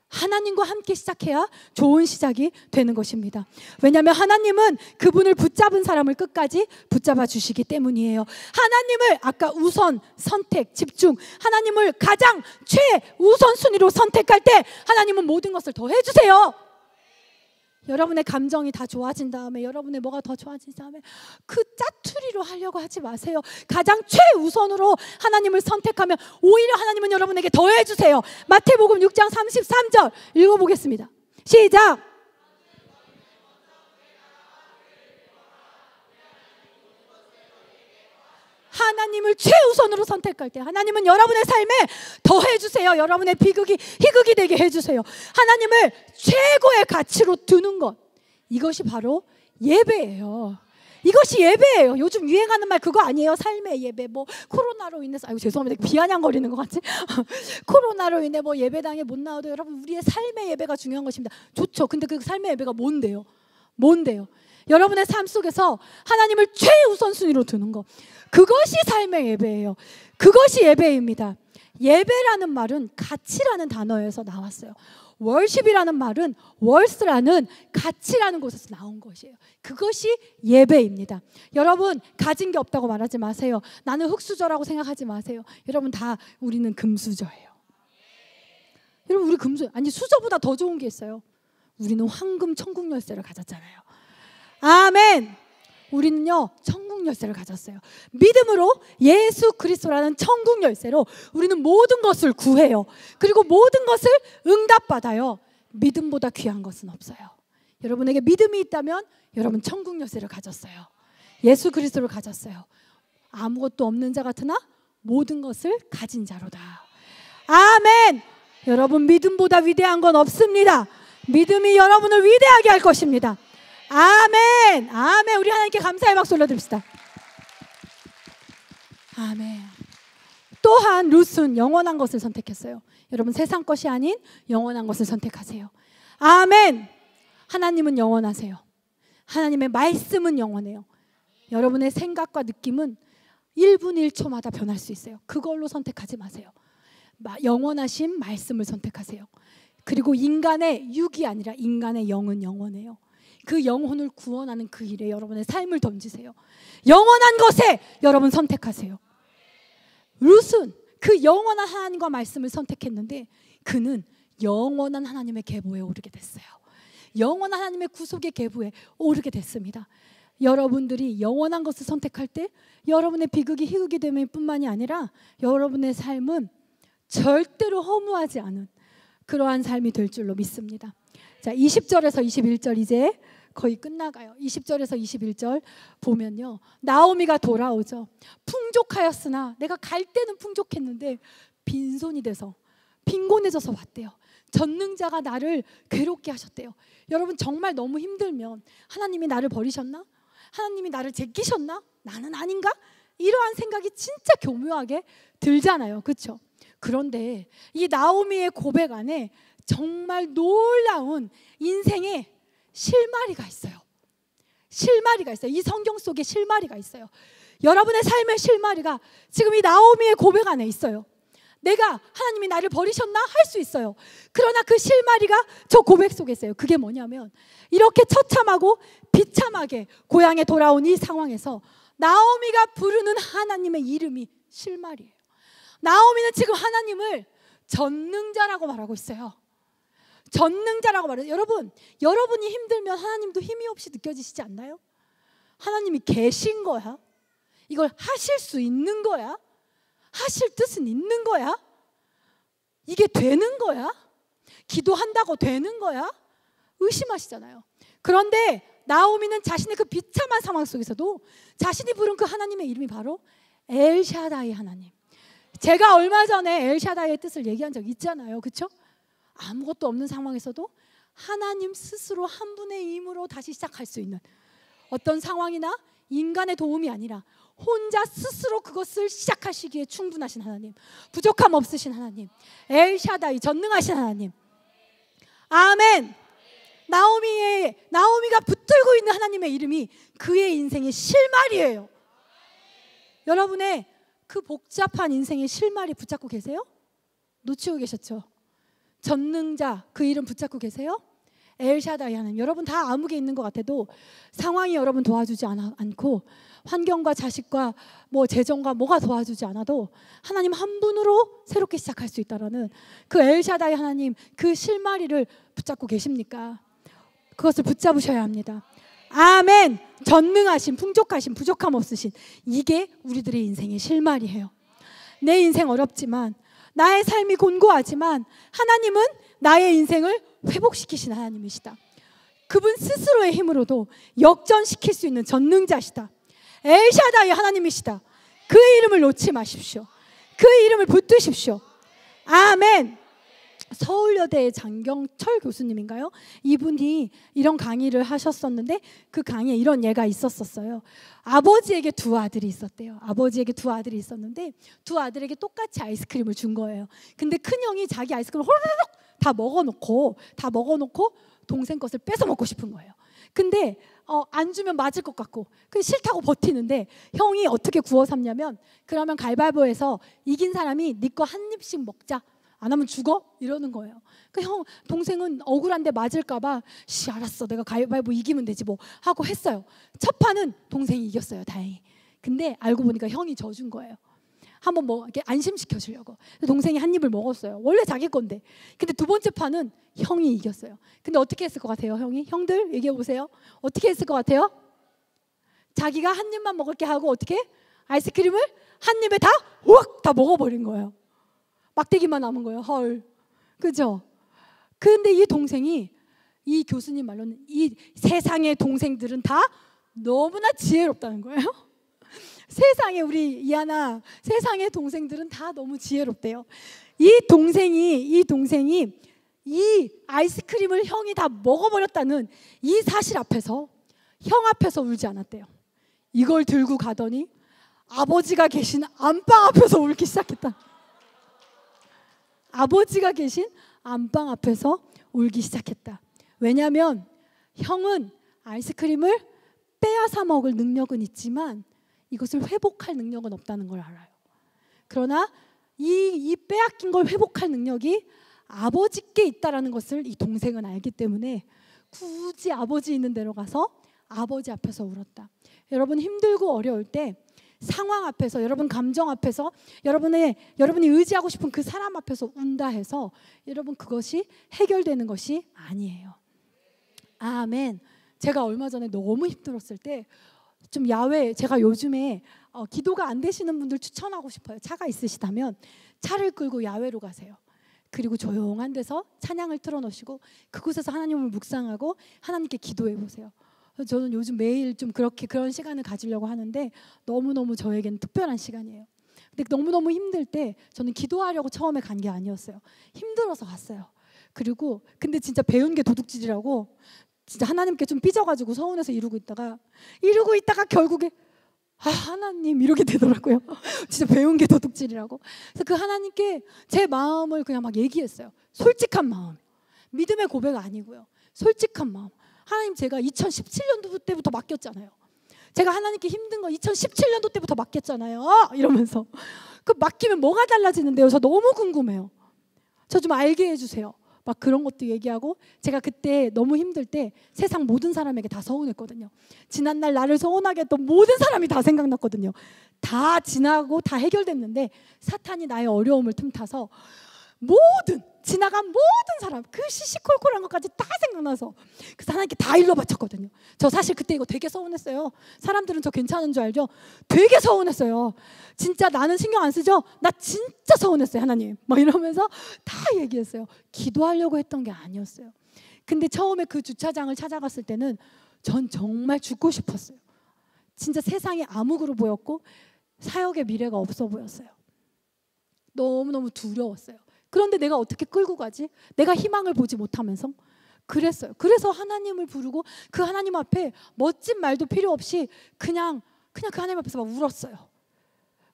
[SPEAKER 1] 하나님과 함께 시작해야 좋은 시작이 되는 것입니다. 왜냐하면 하나님은 그분을 붙잡은 사람을 끝까지 붙잡아 주시기 때문이에요. 하나님을 아까 우선, 선택, 집중, 하나님을 가장 최우선순위로 선택할 때 하나님은 모든 것을 더 해주세요. 여러분의 감정이 다 좋아진 다음에, 여러분의 뭐가 더 좋아진 다음에 그 짜투리로 하려고 하지 마세요. 가장 최우선으로 하나님을 선택하면 오히려 하나님은 여러분에게 더 해주세요. 마태복음 6장 33절 읽어보겠습니다. 시작. 하나님을 최우선으로 선택할 때 하나님은 여러분의 삶에 더 해주세요. 여러분의 비극이 희극이 되게 해주세요. 하나님을 최고의 가치로 두는 것, 이것이 바로 예배예요. 이것이 예배예요. 요즘 유행하는 말 그거 아니에요? 삶의 예배. 뭐 코로나로 인해서, 아이고 죄송합니다, 비아냥거리는 것 같지? 코로나로 인해 뭐 예배당에 못 나와도 여러분 우리의 삶의 예배가 중요한 것입니다. 좋죠. 근데 그 삶의 예배가 뭔데요? 여러분의 삶 속에서 하나님을 최우선순위로 두는 것, 그것이 삶의 예배예요. 그것이 예배입니다. 예배라는 말은 가치라는 단어에서 나왔어요. 월십이라는 말은 월스라는 가치라는 곳에서 나온 것이에요. 그것이 예배입니다. 여러분 가진 게 없다고 말하지 마세요. 나는 흙수저라고 생각하지 마세요. 여러분 다 우리는 금수저예요. 여러분 우리 금수저, 아니 수저보다 더 좋은 게 있어요. 우리는 황금 천국 열쇠를 가졌잖아요. 아멘. 우리는요 천국 열쇠를 가졌어요. 믿음으로 예수 그리스도라는 천국 열쇠로 우리는 모든 것을 구해요. 그리고 모든 것을 응답받아요. 믿음보다 귀한 것은 없어요. 여러분에게 믿음이 있다면 여러분 천국 열쇠를 가졌어요. 예수 그리스도를 가졌어요. 아무것도 없는 자 같으나 모든 것을 가진 자로다. 아멘. 여러분 믿음보다 위대한 건 없습니다. 믿음이 여러분을 위대하게 할 것입니다. 아멘. 아멘. 우리 하나님께 감사의 박수 올려드립시다. 아멘. 또한 룻은 영원한 것을 선택했어요. 여러분 세상 것이 아닌 영원한 것을 선택하세요. 아멘. 하나님은 영원하세요. 하나님의 말씀은 영원해요. 여러분의 생각과 느낌은 1분 1초마다 변할 수 있어요. 그걸로 선택하지 마세요. 영원하신 말씀을 선택하세요. 그리고 인간의 육이 아니라 인간의 영은 영원해요. 그 영혼을 구원하는 그 일에 여러분의 삶을 던지세요. 영원한 것에 여러분 선택하세요. 룻은 그 영원한 하나님과 말씀을 선택했는데 그는 영원한 하나님의 계보에 오르게 됐어요. 영원한 하나님의 구속의 계보에 오르게 됐습니다. 여러분들이 영원한 것을 선택할 때 여러분의 비극이 희극이 됨일 뿐만이 아니라 여러분의 삶은 절대로 허무하지 않은 그러한 삶이 될 줄로 믿습니다. 자, 20절에서 21절 이제 거의 끝나가요. 20절에서 21절 보면요, 나오미가 돌아오죠. 풍족하였으나 내가 갈 때는 풍족했는데 빈손이 돼서 빈곤해져서 왔대요. 전능자가 나를 괴롭게 하셨대요. 여러분 정말 너무 힘들면 하나님이 나를 버리셨나? 하나님이 나를 제끼셨나? 나는 아닌가? 이러한 생각이 진짜 교묘하게 들잖아요. 그렇죠? 그런데 이 나오미의 고백 안에 정말 놀라운 인생의 실마리가 있어요. 실마리가 있어요. 이 성경 속에 실마리가 있어요. 여러분의 삶의 실마리가 지금 이 나오미의 고백 안에 있어요. 내가 하나님이 나를 버리셨나? 할 수 있어요. 그러나 그 실마리가 저 고백 속에 있어요. 그게 뭐냐면 이렇게 처참하고 비참하게 고향에 돌아온 이 상황에서 나오미가 부르는 하나님의 이름이 실마리예요. 나오미는 지금 하나님을 전능자라고 말하고 있어요. 전능자라고 말해요. 여러분, 여러분이 힘들면 하나님도 힘이 없이 느껴지시지 않나요? 하나님이 계신 거야? 이걸 하실 수 있는 거야? 하실 뜻은 있는 거야? 이게 되는 거야? 기도한다고 되는 거야? 의심하시잖아요. 그런데 나오미는 자신의 그 비참한 상황 속에서도 자신이 부른 그 하나님의 이름이 바로 엘샤다이 하나님. 제가 얼마 전에 엘샤다이의 뜻을 얘기한 적 있잖아요. 그렇죠? 아무것도 없는 상황에서도 하나님 스스로 한 분의 힘으로 다시 시작할 수 있는 어떤 상황이나 인간의 도움이 아니라 혼자 스스로 그것을 시작하시기에 충분하신 하나님, 부족함 없으신 하나님, 엘샤다이 전능하신 하나님. 아멘. 나오미가 붙들고 있는 하나님의 이름이 그의 인생의 실마리예요. 여러분의 그 복잡한 인생의 실마리 붙잡고 계세요? 놓치고 계셨죠? 전능자 그 이름 붙잡고 계세요? 엘샤다이 하나님. 여러분 다 아무개 있는 것 같아도 상황이 여러분 도와주지 않고 환경과 자식과 뭐 재정과 뭐가 도와주지 않아도 하나님 한 분으로 새롭게 시작할 수 있다라는 그 엘샤다이 하나님 그 실마리를 붙잡고 계십니까? 그것을 붙잡으셔야 합니다. 아멘. 전능하신, 풍족하신, 부족함 없으신, 이게 우리들의 인생의 실마리예요. 내 인생 어렵지만, 나의 삶이 곤고하지만 하나님은 나의 인생을 회복시키신 하나님이시다. 그분 스스로의 힘으로도 역전시킬 수 있는 전능자시다. 엘샤다이 하나님이시다. 그의 이름을 놓지 마십시오. 그의 이름을 붙드십시오. 아멘. 서울여대의 장경철 교수님인가요? 이분이 이런 강의를 하셨었는데 그 강의에 이런 예가 있었어요. 아버지에게 두 아들이 있었대요. 아버지에게 두 아들이 있었는데 두 아들에게 똑같이 아이스크림을 준 거예요. 근데 큰형이 자기 아이스크림을 호로록 다 먹어놓고 동생 것을 뺏어 먹고 싶은 거예요. 근데 안 주면 맞을 것 같고 싫다고 버티는데 형이 어떻게 구워 삼냐면, 그러면 가위바위보에서 이긴 사람이 네 거 한 입씩 먹자, 안 하면 죽어? 이러는 거예요. 동생은 억울한데 맞을까봐 알았어, 내가 가위바위보 이기면 되지 뭐 하고 했어요. 첫 판은 동생이 이겼어요, 다행히. 근데 알고 보니까 형이 져준 거예요. 한번 뭐 이렇게 안심시켜 주려고. 동생이 한 입을 먹었어요. 원래 자기 건데. 근데 두 번째 판은 형이 이겼어요. 근데 어떻게 했을 것 같아요, 형이? 형들 얘기해 보세요. 어떻게 했을 것 같아요? 자기가 한 입만 먹을게 하고 어떻게? 아이스크림을 한 입에 다 우악 다 먹어버린 거예요. 막대기만 남은 거예요. 헐. 그죠? 근데 이 동생이, 이 교수님 말로는 이 세상의 동생들은 다 너무나 지혜롭다는 거예요. 세상에 우리 이하나 세상의 동생들은 다 너무 지혜롭대요. 이 동생이 이 아이스크림을 형이 다 먹어버렸다는 이 사실 앞에서 형 앞에서 울지 않았대요. 이걸 들고 가더니 아버지가 계신 안방 앞에서 울기 시작했다. 아버지가 계신 안방 앞에서 울기 시작했다. 왜냐하면 형은 아이스크림을 빼앗아 먹을 능력은 있지만 이것을 회복할 능력은 없다는 걸 알아요. 그러나 이 빼앗긴 걸 회복할 능력이 아버지께 있다라는 것을 이 동생은 알기 때문에 굳이 아버지 있는 데로 가서 아버지 앞에서 울었다. 여러분 힘들고 어려울 때 상황 앞에서, 여러분 감정 앞에서, 여러분이 의지하고 싶은 그 사람 앞에서 운다 해서 여러분 그것이 해결되는 것이 아니에요. 아멘. 제가 얼마 전에 너무 힘들었을 때 좀 야외, 제가 요즘에 기도가 안 되시는 분들 추천하고 싶어요. 차가 있으시다면 차를 끌고 야외로 가세요. 그리고 조용한 데서 찬양을 틀어놓으시고 그곳에서 하나님을 묵상하고 하나님께 기도해 보세요. 저는 요즘 매일 좀 그런 시간을 가지려고 하는데 너무너무 저에게는 특별한 시간이에요. 근데 너무너무 힘들 때 저는 기도하려고 처음에 간 게 아니었어요. 힘들어서 갔어요. 그리고 근데 진짜 배운 게 도둑질이라고 진짜 하나님께 좀 삐져가지고 서운해서 이러고 있다가 결국에 하나님 이렇게 되더라고요. 진짜 배운 게 도둑질이라고. 그래서 그 하나님께 제 마음을 그냥 막 얘기했어요. 솔직한 마음. 믿음의 고백 아니고요. 솔직한 마음. 하나님 제가 2017년도 때부터 맡겼잖아요. 제가 하나님께 힘든 거 2017년도 때부터 맡겼잖아요. 이러면서 그 맡기면 뭐가 달라지는데요? 저 너무 궁금해요. 저 좀 알게 해주세요. 막 그런 것도 얘기하고 제가 그때 너무 힘들 때 세상 모든 사람에게 다 서운했거든요. 지난날 나를 서운하게 했던 모든 사람이 다 생각났거든요. 다 지나고 다 해결됐는데 사탄이 나의 어려움을 틈타서 지나간 모든 사람 그 시시콜콜한 것까지 다 생각나서 그래서 하나님께 다 일러 바쳤거든요. 저 사실 그때 이거 되게 서운했어요. 사람들은 저 괜찮은 줄 알죠? 되게 서운했어요. 진짜 나는 신경 안 쓰죠? 나 진짜 서운했어요 하나님. 막 이러면서 다 얘기했어요. 기도하려고 했던 게 아니었어요. 근데 처음에 그 주차장을 찾아갔을 때는 전 정말 죽고 싶었어요. 진짜 세상이 암흑으로 보였고 사역의 미래가 없어 보였어요. 너무너무 두려웠어요. 그런데 내가 어떻게 끌고 가지? 내가 희망을 보지 못하면서 그랬어요. 그래서 하나님을 부르고 그 하나님 앞에 멋진 말도 필요 없이 그냥 그 하나님 앞에서 막 울었어요.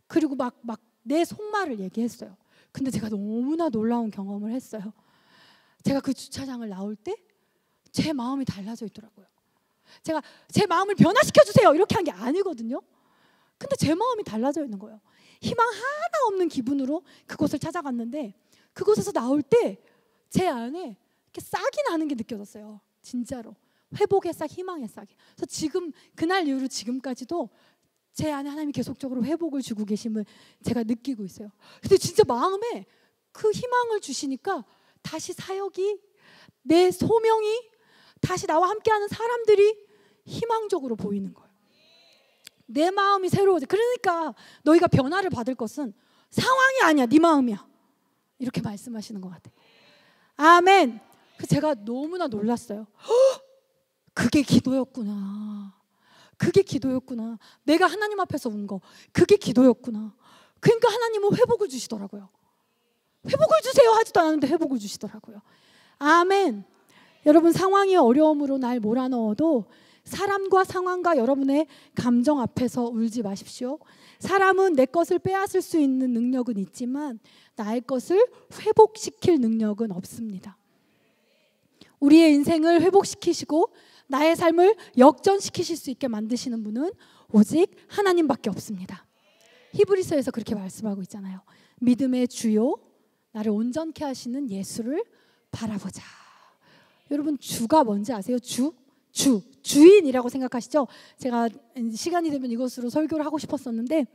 [SPEAKER 1] 그리고 막 내 속말을 얘기했어요. 근데 제가 너무나 놀라운 경험을 했어요. 제가 그 주차장을 나올 때 제 마음이 달라져 있더라고요. 제가 제 마음을 변화시켜 주세요 이렇게 한 게 아니거든요. 근데 제 마음이 달라져 있는 거예요. 희망 하나 없는 기분으로 그곳을 찾아갔는데 그곳에서 나올 때 제 안에 이렇게 싹이 나는 게 느껴졌어요. 진짜로 회복의 싹, 희망의 싹이. 그래서 지금 그날 이후로 지금까지도 제 안에 하나님이 계속적으로 회복을 주고 계심을 제가 느끼고 있어요. 근데 진짜 마음에 그 희망을 주시니까 다시 사역이, 내 소명이, 다시 나와 함께하는 사람들이 희망적으로 보이는 거예요. 내 마음이 새로워져. 그러니까 너희가 변화를 받을 것은 상황이 아니야, 네 마음이야. 이렇게 말씀하시는 것 같아요. 아멘. 제가 너무나 놀랐어요. 그게 기도였구나. 그게 기도였구나. 내가 하나님 앞에서 운 거, 그게 기도였구나. 그러니까 하나님은 회복을 주시더라고요. 회복을 주세요 하지도 않았는데 회복을 주시더라고요. 아멘. 여러분 상황이 어려움으로 날 몰아넣어도 사람과 상황과 여러분의 감정 앞에서 울지 마십시오. 사람은 내 것을 빼앗을 수 있는 능력은 있지만 나의 것을 회복시킬 능력은 없습니다. 우리의 인생을 회복시키시고 나의 삶을 역전시키실 수 있게 만드시는 분은 오직 하나님밖에 없습니다. 히브리서에서 그렇게 말씀하고 있잖아요. 믿음의 주요, 나를 온전케 하시는 예수를 바라보자. 여러분 주가 뭔지 아세요? 주인이라고 생각하시죠? 제가 시간이 되면 이것으로 설교를 하고 싶었었는데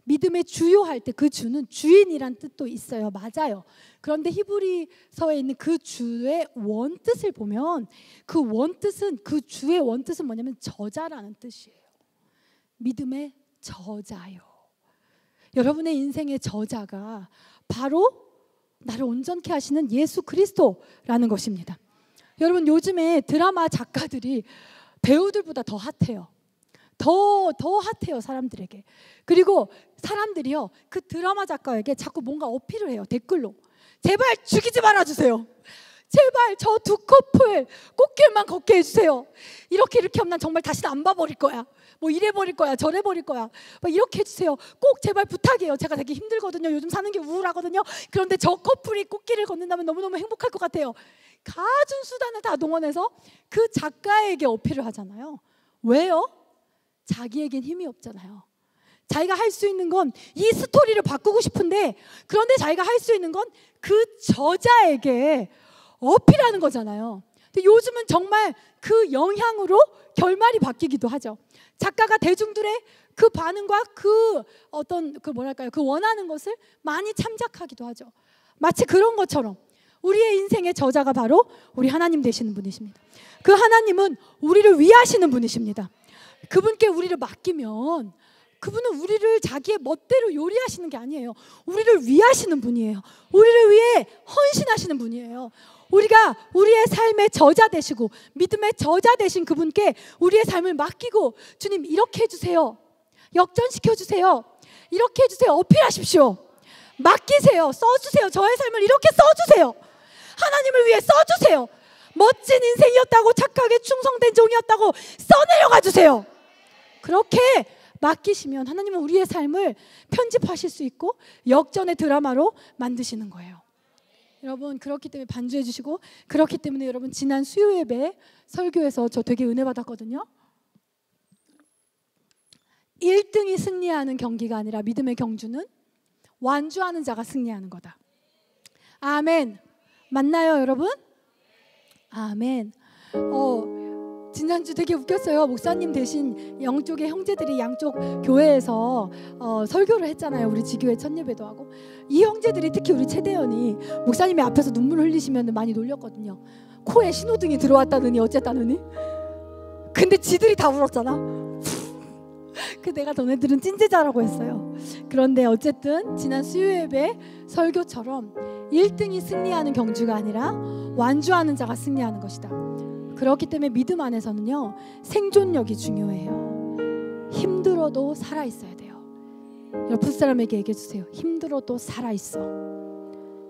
[SPEAKER 1] 믿음의 주요 할 때 그 주는 주인이란 뜻도 있어요. 맞아요. 그런데 히브리서에 있는 그 주의 원뜻을 보면 그 주의 원뜻은 뭐냐면 저자라는 뜻이에요. 믿음의 저자요. 여러분의 인생의 저자가 바로 나를 온전케 하시는 예수 그리스도라는 것입니다. 여러분 요즘에 드라마 작가들이 배우들보다 더 핫해요. 더 핫해요 사람들에게. 그리고 사람들이요 그 드라마 작가에게 자꾸 뭔가 어필을 해요. 댓글로 제발 죽이지 말아주세요. 제발 저 두 커플 꽃길만 걷게 해주세요. 이렇게 하면 난 정말 다시는 안 봐버릴 거야. 뭐 이래버릴 거야, 저래버릴 거야. 막 이렇게 해주세요. 꼭 제발 부탁해요. 제가 되게 힘들거든요. 요즘 사는 게 우울하거든요. 그런데 저 커플이 꽃길을 걷는다면 너무너무 행복할 것 같아요. 가진 수단을 다 동원해서 그 작가에게 어필을 하잖아요. 왜요? 자기에겐 힘이 없잖아요. 자기가 할 수 있는 건 이 스토리를 바꾸고 싶은데, 그런데 자기가 할 수 있는 건 그 저자에게 어필하는 거잖아요. 근데 요즘은 정말 그 영향으로 결말이 바뀌기도 하죠. 작가가 대중들의 그 반응과 그 어떤 그 뭐랄까요, 그 원하는 것을 많이 참작하기도 하죠. 마치 그런 것처럼 우리의 인생의 저자가 바로 우리 하나님 되시는 분이십니다. 그 하나님은 우리를 위하시는 분이십니다. 그분께 우리를 맡기면 그분은 우리를 자기의 멋대로 요리하시는 게 아니에요. 우리를 위하시는 분이에요. 우리를 위해 헌신하시는 분이에요. 우리가 우리의 삶의 저자 되시고 믿음의 저자 되신 그분께 우리의 삶을 맡기고, 주님 이렇게 해주세요, 역전시켜주세요, 이렇게 해주세요, 어필하십시오, 맡기세요, 써주세요, 저의 삶을 이렇게 써주세요, 하나님을 위해 써주세요, 멋진 인생이었다고, 착하게 충성된 종이었다고 써내려가 주세요. 그렇게 맡기시면 하나님은 우리의 삶을 편집하실 수 있고 역전의 드라마로 만드시는 거예요. 여러분, 그렇기 때문에 반주해 주시고, 그렇기 때문에 여러분, 지난 수요 예배 설교에서 저 되게 은혜 받았거든요. 1등이 승리하는 경기가 아니라 믿음의 경주는 완주하는 자가 승리하는 거다. 아멘. 맞나요, 여러분? 아멘. 지난주 되게 웃겼어요. 목사님 대신 영쪽의 형제들이 양쪽 교회에서 설교를 했잖아요. 우리 지교회 첫 예배도 하고. 이 형제들이, 특히 우리 최대현이 목사님이 앞에서 눈물 흘리시면 많이 놀렸거든요. 코에 신호등이 들어왔다느니 어쨌다느니. 근데 지들이 다 울었잖아. 그 내가 너네들은 찐제자라고 했어요. 그런데 어쨌든 지난 수요 예배 설교처럼 1등이 승리하는 경주가 아니라 완주하는 자가 승리하는 것이다. 그렇기 때문에 믿음 안에서는요, 생존력이 중요해요. 힘들어도 살아있어야 돼요. 여러분, 풋사람에게 얘기해 주세요. 힘들어도 살아있어.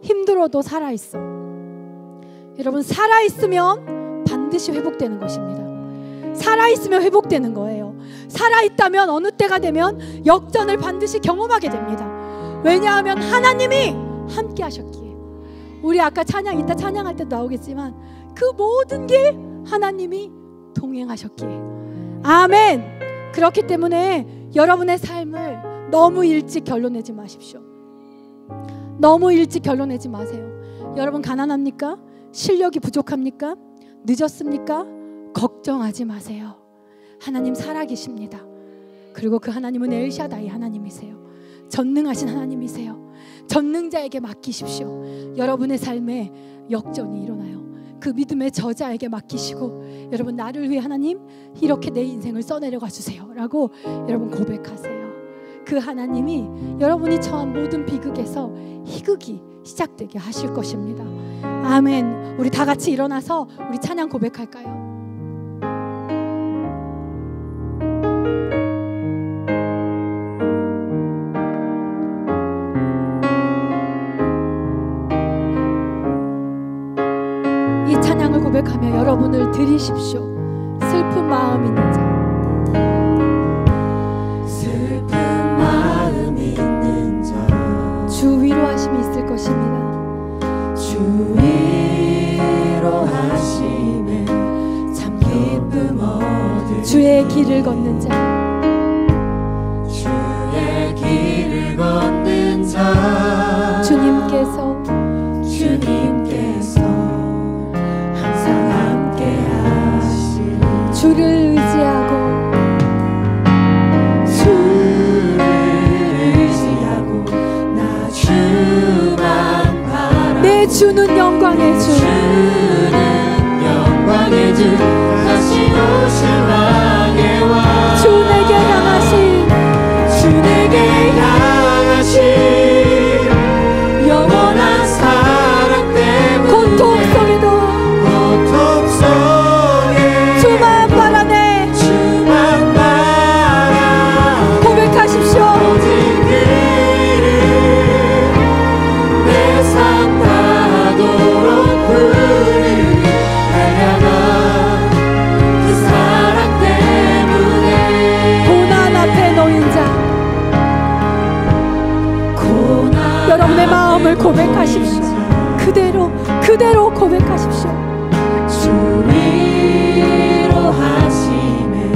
[SPEAKER 1] 힘들어도 살아있어. 여러분, 살아있으면 반드시 회복되는 것입니다. 살아있으면 회복되는 거예요. 살아있다면 어느 때가 되면 역전을 반드시 경험하게 됩니다. 왜냐하면 하나님이 함께 하셨기에. 우리 아까 찬양, 이따 찬양할 때도 나오겠지만 그 모든 길 하나님이 동행하셨기에. 아멘. 그렇기 때문에 여러분의 삶을 너무 일찍 결론내지 마십시오. 너무 일찍 결론내지 마세요. 여러분, 가난합니까? 실력이 부족합니까? 늦었습니까? 걱정하지 마세요. 하나님 살아계십니다. 그리고 그 하나님은 엘샤다이 하나님이세요. 전능하신 하나님이세요. 전능자에게 맡기십시오. 여러분의 삶에 역전이 일어나요. 그 믿음의 저자에게 맡기시고, 여러분, 나를 위해 하나님 이렇게 내 인생을 써내려가 주세요 라고 여러분 고백하세요. 그 하나님이 여러분이 처한 모든 비극에서 희극이 시작되게 하실 것입니다. 아멘. 우리 다 같이 일어나서 우리 찬양 고백할까요? 이 찬양을 고백하며 여러분을 드리십시오. 슬픈 마음 있는 자,
[SPEAKER 2] 슬픈 마음 있는 자,
[SPEAKER 1] 주 위로하심이 있을 것입니다.
[SPEAKER 2] 주 위로하심에 참 기쁨 얻을
[SPEAKER 1] 주의 길을 걷는 자,
[SPEAKER 2] 주의 길을 걷는 자,
[SPEAKER 1] 주님께서
[SPEAKER 2] 항상 함께 하시리.
[SPEAKER 1] 주를 의지하고
[SPEAKER 2] 나 주만 바라.
[SPEAKER 1] 내 주는 영광의 주,
[SPEAKER 2] 주는 영광의 주, 다시 오실 왕의 왕.
[SPEAKER 1] 주 내게 향하신
[SPEAKER 2] 주 내게 향하신 영원한 사랑 때문에
[SPEAKER 1] 고통 속에도 주만 바라네.
[SPEAKER 2] 주만 바라.
[SPEAKER 1] 고백하십시오.
[SPEAKER 2] 모든 길을 내 삶 다도록
[SPEAKER 1] 그대로 고백하십시오.
[SPEAKER 2] 주 위로하심에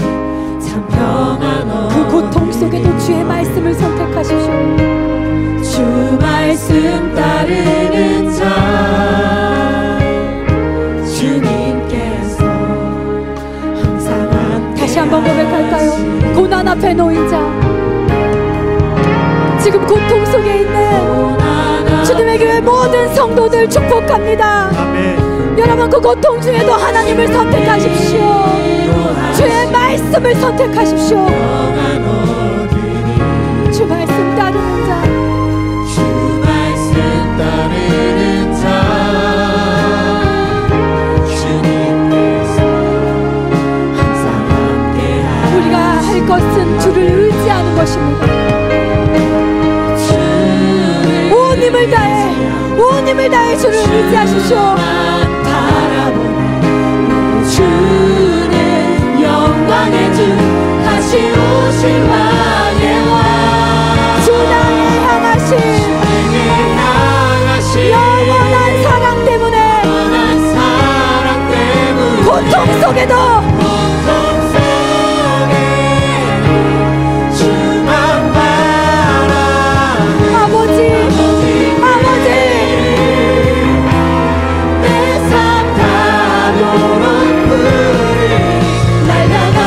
[SPEAKER 2] 참 평안함.
[SPEAKER 1] 그 고통 속에도 주의 말씀을 선택하십시오.
[SPEAKER 2] 주 말씀 따르는 자 주님께서 항상 함께.
[SPEAKER 1] 다시 한번 고백할까요? 고난 앞에 놓인 자, 지금 고통 속에 있는 주님의 교회 모든 성도들 축복합니다.
[SPEAKER 2] 아멘.
[SPEAKER 1] 여러분, 그 고통 중에도 하나님을 선택하십시오. 주의 말씀을 선택하십시오. 주 말씀 따르는 자,
[SPEAKER 2] 주 말씀 따르는 자 주님께서 항상 함께하시니.
[SPEAKER 1] 우리가 할 것은 주를 의지하는 것입니다. 온 힘을 다해 주를 의지하십시오.
[SPEAKER 2] 주는 영광의 주 다시 오실 왕의 왕.
[SPEAKER 1] 주 나에 향하신 영원한 사랑 때문에 고통 속에도
[SPEAKER 2] 주만 바라.
[SPEAKER 1] 아버지
[SPEAKER 2] 내 삶 가도록 부르리. 날 향한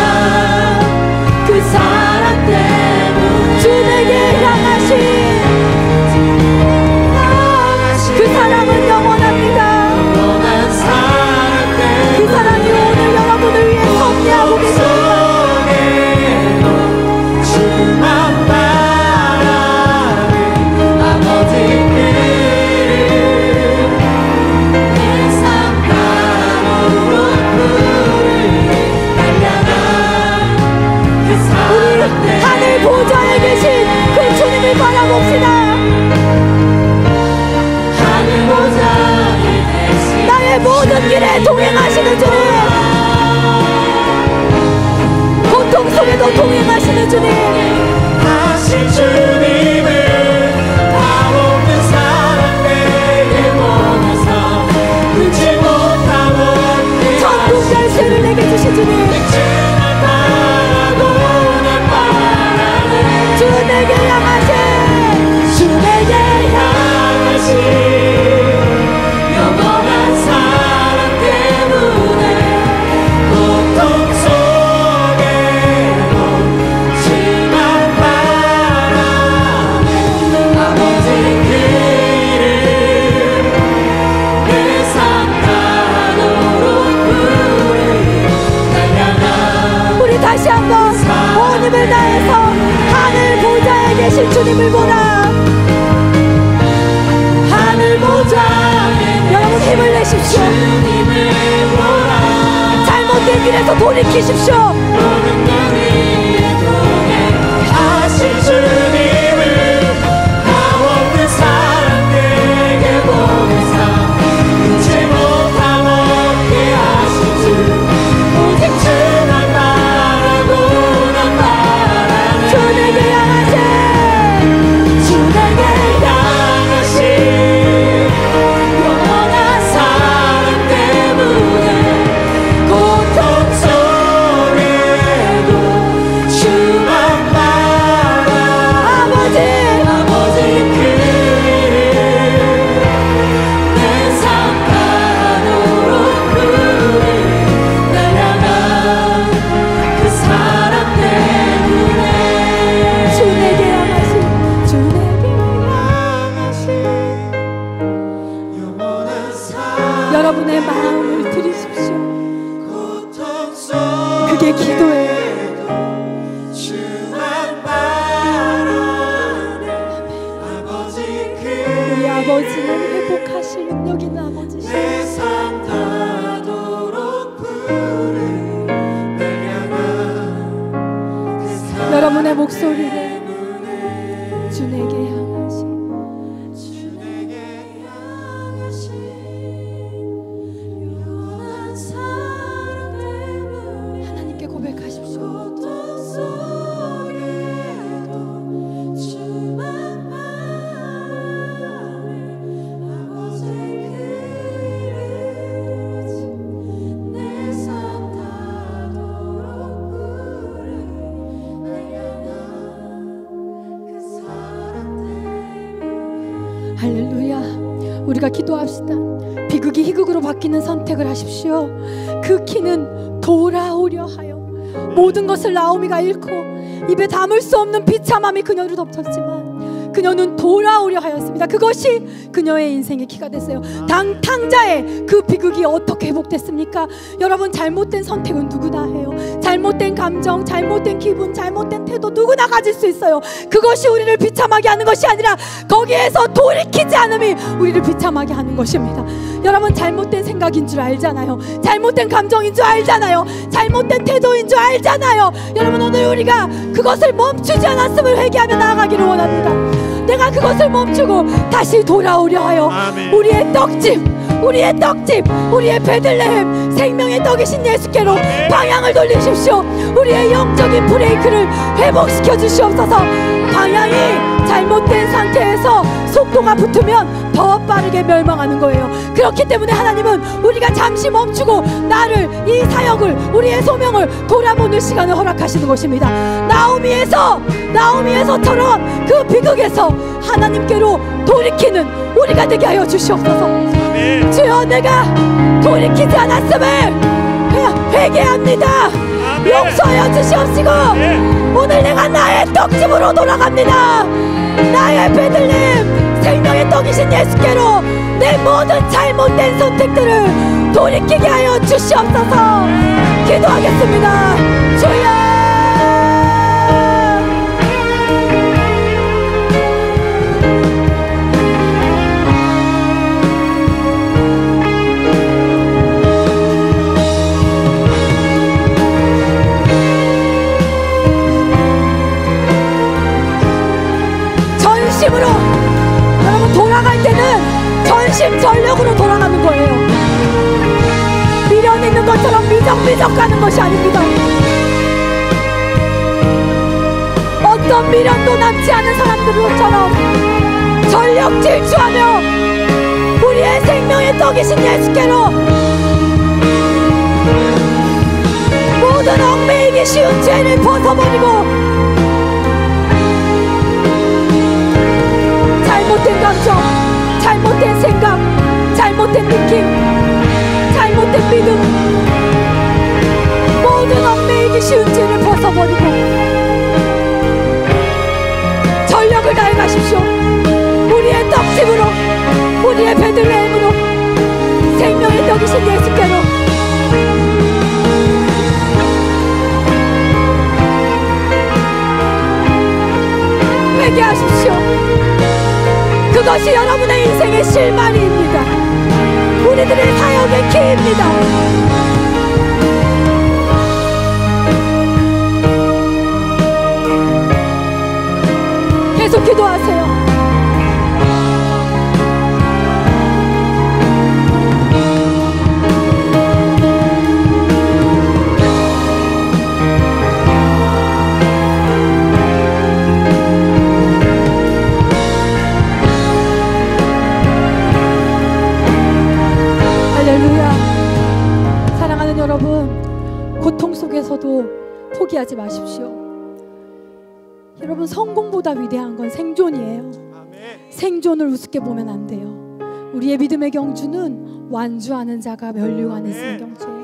[SPEAKER 2] 그 사랑 때문에.
[SPEAKER 1] 주 내게 향하신 그 사랑은 영원합니다.
[SPEAKER 2] 영원한 사랑 때문에.
[SPEAKER 1] 그 사랑이 오늘 여러분을 위해 섭리하고 계십니다.
[SPEAKER 2] 주만 바라네 아버지 내 삶 가도록 부르리. 날 향한 그 사랑 때문에.
[SPEAKER 1] 하늘 보좌에 계신 그 주님을 바라봅시다.
[SPEAKER 2] 하늘 보좌에 계신
[SPEAKER 1] 나의 모든 길에 동행하시는 주님, 고통 속에도 동행하시는 주님,
[SPEAKER 2] 하신 주님을 다 없는 사랑 내게 보내서 끊지 못하고
[SPEAKER 1] 천국 열쇠를 내게 주신 주님,
[SPEAKER 2] 날 바라고 날 바라네.
[SPEAKER 1] 주 내게 향하신
[SPEAKER 2] 주 내게 향하신 영원한 사랑 때문에 고통 속에도 주만 바라네. 아버지 그 이름 내 삶 가도록 부르리. 날 향한
[SPEAKER 1] 우리 다시 한번 온 힘을 다해서 하늘 보좌에 계신 주님을 보라.
[SPEAKER 2] 하늘 보좌에
[SPEAKER 1] 여러분 힘을 내십시오.
[SPEAKER 2] 주님을 보라.
[SPEAKER 1] 잘못된 길에서 돌이키십시오.
[SPEAKER 2] 모든 것 위에 동행하신 주님을 다 없는 사랑 내게 보내사 끊지 못하고 없게 하신 주. 오직 주만 바라고 난 바라네.
[SPEAKER 1] 주 내게 향하신
[SPEAKER 2] 주 내게 향하신 영원한 사랑 때문에 고통 속에도 주만 바라.
[SPEAKER 1] 아버지
[SPEAKER 2] 그 이름 내 삶 가도록 부르리. 날 향한 그 사랑 때문에.
[SPEAKER 1] 주 내게 향하신 주 내게
[SPEAKER 2] 영원한 사랑
[SPEAKER 1] 여러분의 마음을 드리십시오.
[SPEAKER 2] 고통
[SPEAKER 1] 그게 기도예요.
[SPEAKER 2] 주만 바라네. 아버지
[SPEAKER 1] 우리 아버지는 회복하실 능력 있는 아버지시오.
[SPEAKER 2] 내 삶 가도록 부르리. 날 향한 그 사랑
[SPEAKER 1] 여러분의 목소리를 주 내게 향하신
[SPEAKER 2] 주 내게 향하신 영원한 사랑 때문에.
[SPEAKER 1] 하나님께 고백하십시오.
[SPEAKER 2] 고통 속에도 주만 바라네. 아버지 그
[SPEAKER 1] 우리가 기도합시다. 비극이 희극으로 바뀌는 선택을 하십시오. 그 키는 돌아오려 하여. 모든 것을 나오미가 잃고 입에 담을 수 없는 비참함이 그녀를 덮쳤지만 그녀는 돌아오려 하였습니다. 그것이 그녀의 인생의 키가 됐어요. 탕자의 그 비극이 어떻게 회복됐습니까? 여러분, 잘못된 선택은 누구나 해요. 잘못된 감정, 잘못된 기분, 잘못된 태도 누구나 가질 수 있어요. 그것이 우리를 비참하게 하는 것이 아니라 거기에서 돌이키지 않음이 우리를 비참하게 하는 것입니다. 여러분, 잘못된 생각인 줄 알잖아요. 잘못된 감정인 줄 알잖아요. 잘못된 태도인 줄 알잖아요. 여러분, 오늘 우리가 그것을 멈추지 않았음을 회개하며 나아가기를 원합니다. 내가 그것을 멈추고 다시 돌아오려 하여
[SPEAKER 3] 아멘.
[SPEAKER 1] 우리의 떡집, 우리의 베들레헴 생명의 떡이신 예수께로 방향을 돌리십시오. 우리의 영적인 브레이크를 회복시켜 주시옵소서. 방향이 잘못된 상태에서 속도가 붙으면 더 빠르게 멸망하는 거예요. 그렇기 때문에 하나님은 우리가 잠시 멈추고 나를, 이 사역을, 우리의 소명을 돌아보는 시간을 허락하시는 것입니다. 나오미에서처럼 그 비극에서 하나님께로 돌이키는 우리가 되게 하여 주시옵소서. 주여, 내가 돌이키지 않았음을 회개합니다. 용서하여 주시옵시고 오늘 내가 나의 떡집으로 돌아갑니다. 나의 베들레헴 생명의 떡이신 예수께로 내 모든 잘못된 선택들을 돌이키게 하여 주시옵소서. 기도하겠습니다. 주여, 전심으로, 여러분, 돌아갈 때는 전심전력으로 돌아가는 거예요. 미련 있는 것처럼 미적미적 가는 것이 아닙니다. 어떤 미련도 남지 않은 사람들처럼 전력 질주하며 우리의 생명의 떡이신 예수께로 모든 얽매이기 쉬운 죄를 벗어버리고 잘못된 감정, 잘못된 생각, 잘못된 느낌, 잘못된 믿음, 모든 얽매이기 쉬운 죄를 벗어버리고 전력을 다해 가십시오. 우리의 떡집으로, 우리의 베들레헴으로, 생명의 떡이신 예수께로 회개하십시오. 그것이 여러분의 인생의 실마리입니다. 우리들의 사역의 키입니다. 계속 기도하세요. 할렐루야. 사랑하는 여러분, 고통 속에서도 포기하지 마십시오. 여러분, 성공보다 위대한 건 생존이에요. 생존을 우습게 보면 안 돼요. 우리의 믿음의 경주는 완주하는 자가 면류관에 쓰는 경주예요.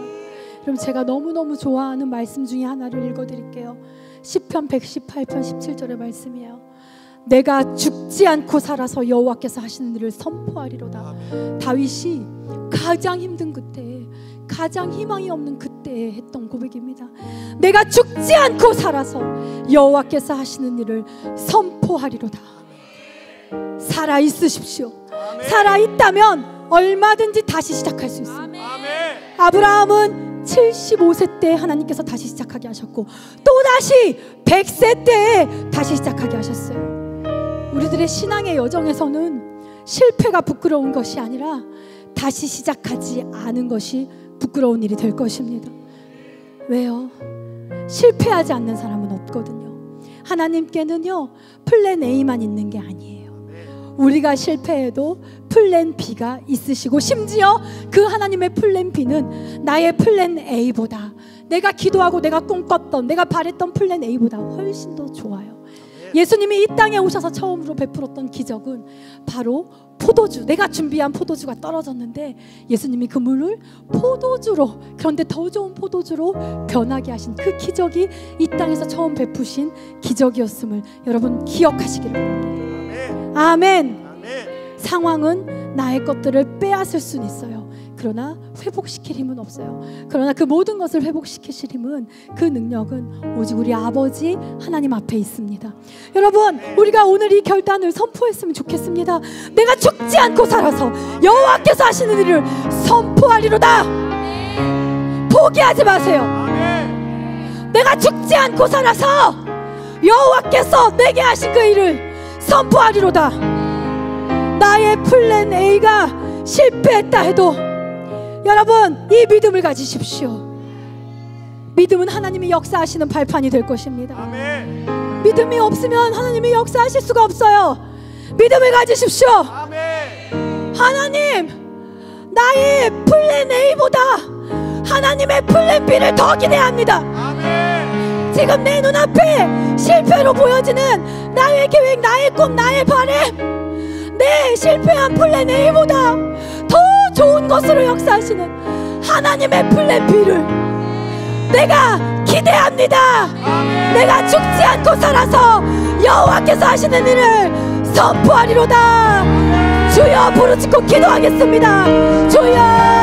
[SPEAKER 1] 그럼 제가 너무너무 좋아하는 말씀 중에 하나를 읽어드릴게요. 시편 118편 17절의 말씀이에요. 내가 죽지 않고 살아서 여호와께서 하시는 일을 선포하리로다. 다윗이 가장 힘든 그때, 가장 희망이 없는 그때에 했던 고백입니다. 내가 죽지 않고 살아서 여호와께서 하시는 일을 선포하리로다. 살아있으십시오. 살아있다면 얼마든지 다시 시작할 수 있습니다. 아브라함은 75세 때 하나님께서 다시 시작하게 하셨고 또다시 100세 때 다시 시작하게 하셨어요. 우리들의 신앙의 여정에서는 실패가 부끄러운 것이 아니라 다시 시작하지 않은 것이 부끄러운 일이 될 것입니다. 왜요? 실패하지 않는 사람은 없거든요. 하나님께는요, 플랜 A만 있는 게 아니에요. 우리가 실패해도 플랜 B가 있으시고, 심지어 그 하나님의 플랜 B는 나의 플랜 A보다, 내가 기도하고 내가 꿈꿨던, 내가 바랬던 플랜 A보다 훨씬 더 좋아요. 예수님이 이 땅에 오셔서 처음으로 베풀었던 기적은 바로 포도주, 내가 준비한 포도주가 떨어졌는데 예수님이 그 물을 포도주로, 그런데 더 좋은 포도주로 변하게 하신 그 기적이 이 땅에서 처음 베푸신 기적이었음을 여러분 기억하시기를 바랍니다. 아멘. 상황은 나의 것들을 빼앗을 수는 있어요. 그러나 회복시킬 힘은 없어요. 그러나 그 모든 것을 회복시키실 힘은, 그 능력은 오직 우리 아버지 하나님 앞에 있습니다. 여러분, 우리가 오늘 이 결단을 선포했으면 좋겠습니다. 내가 죽지 않고 살아서 여호와께서 하시는 일을 선포하리로다. 포기하지 마세요. 내가 죽지 않고 살아서 여호와께서 내게 하신 그 일을 선포하리로다. 나의 플랜 A가 실패했다 해도 여러분, 이 믿음을 가지십시오. 믿음은 하나님이 역사하시는 발판이 될 것입니다. 아멘. 믿음이 없으면 하나님이 역사하실 수가 없어요. 믿음을 가지십시오. 아멘. 하나님, 나의 플랜 A보다 하나님의 플랜 B를 더 기대합니다. 아멘. 지금 내 눈앞에 실패로 보여지는 나의 계획, 나의 꿈, 나의 바람, 내 실패한 플랜 A보다 더 좋은 것으로 역사하시는 하나님의 플랜 B를 내가 기대합니다. 아멘. 내가 죽지 않고 살아서 여호와께서 하시는 일을 선포하리로다. 아멘. 주여, 부르짖고 기도하겠습니다. 주여.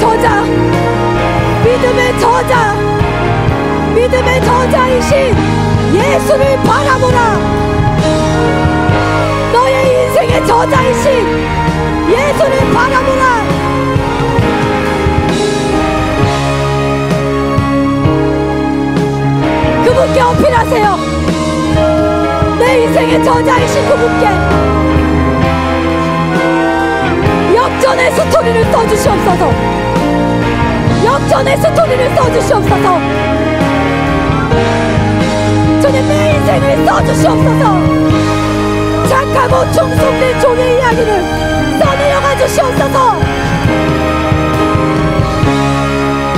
[SPEAKER 1] 저자, 믿음의 저자, 믿음의 저자이신 예수를 바라보라. 너의 인생의 저자이신 예수를 바라보라. 그분께 어필하세요. 내 인생의 저자이신 그분께 역전의 스토리를 써주시옵소서. 역전의 스토리를 써주시옵소서. 주님, 내 인생을 써주시옵소서. 착하고 충성된 종의 이야기를 써내려가 주시옵소서.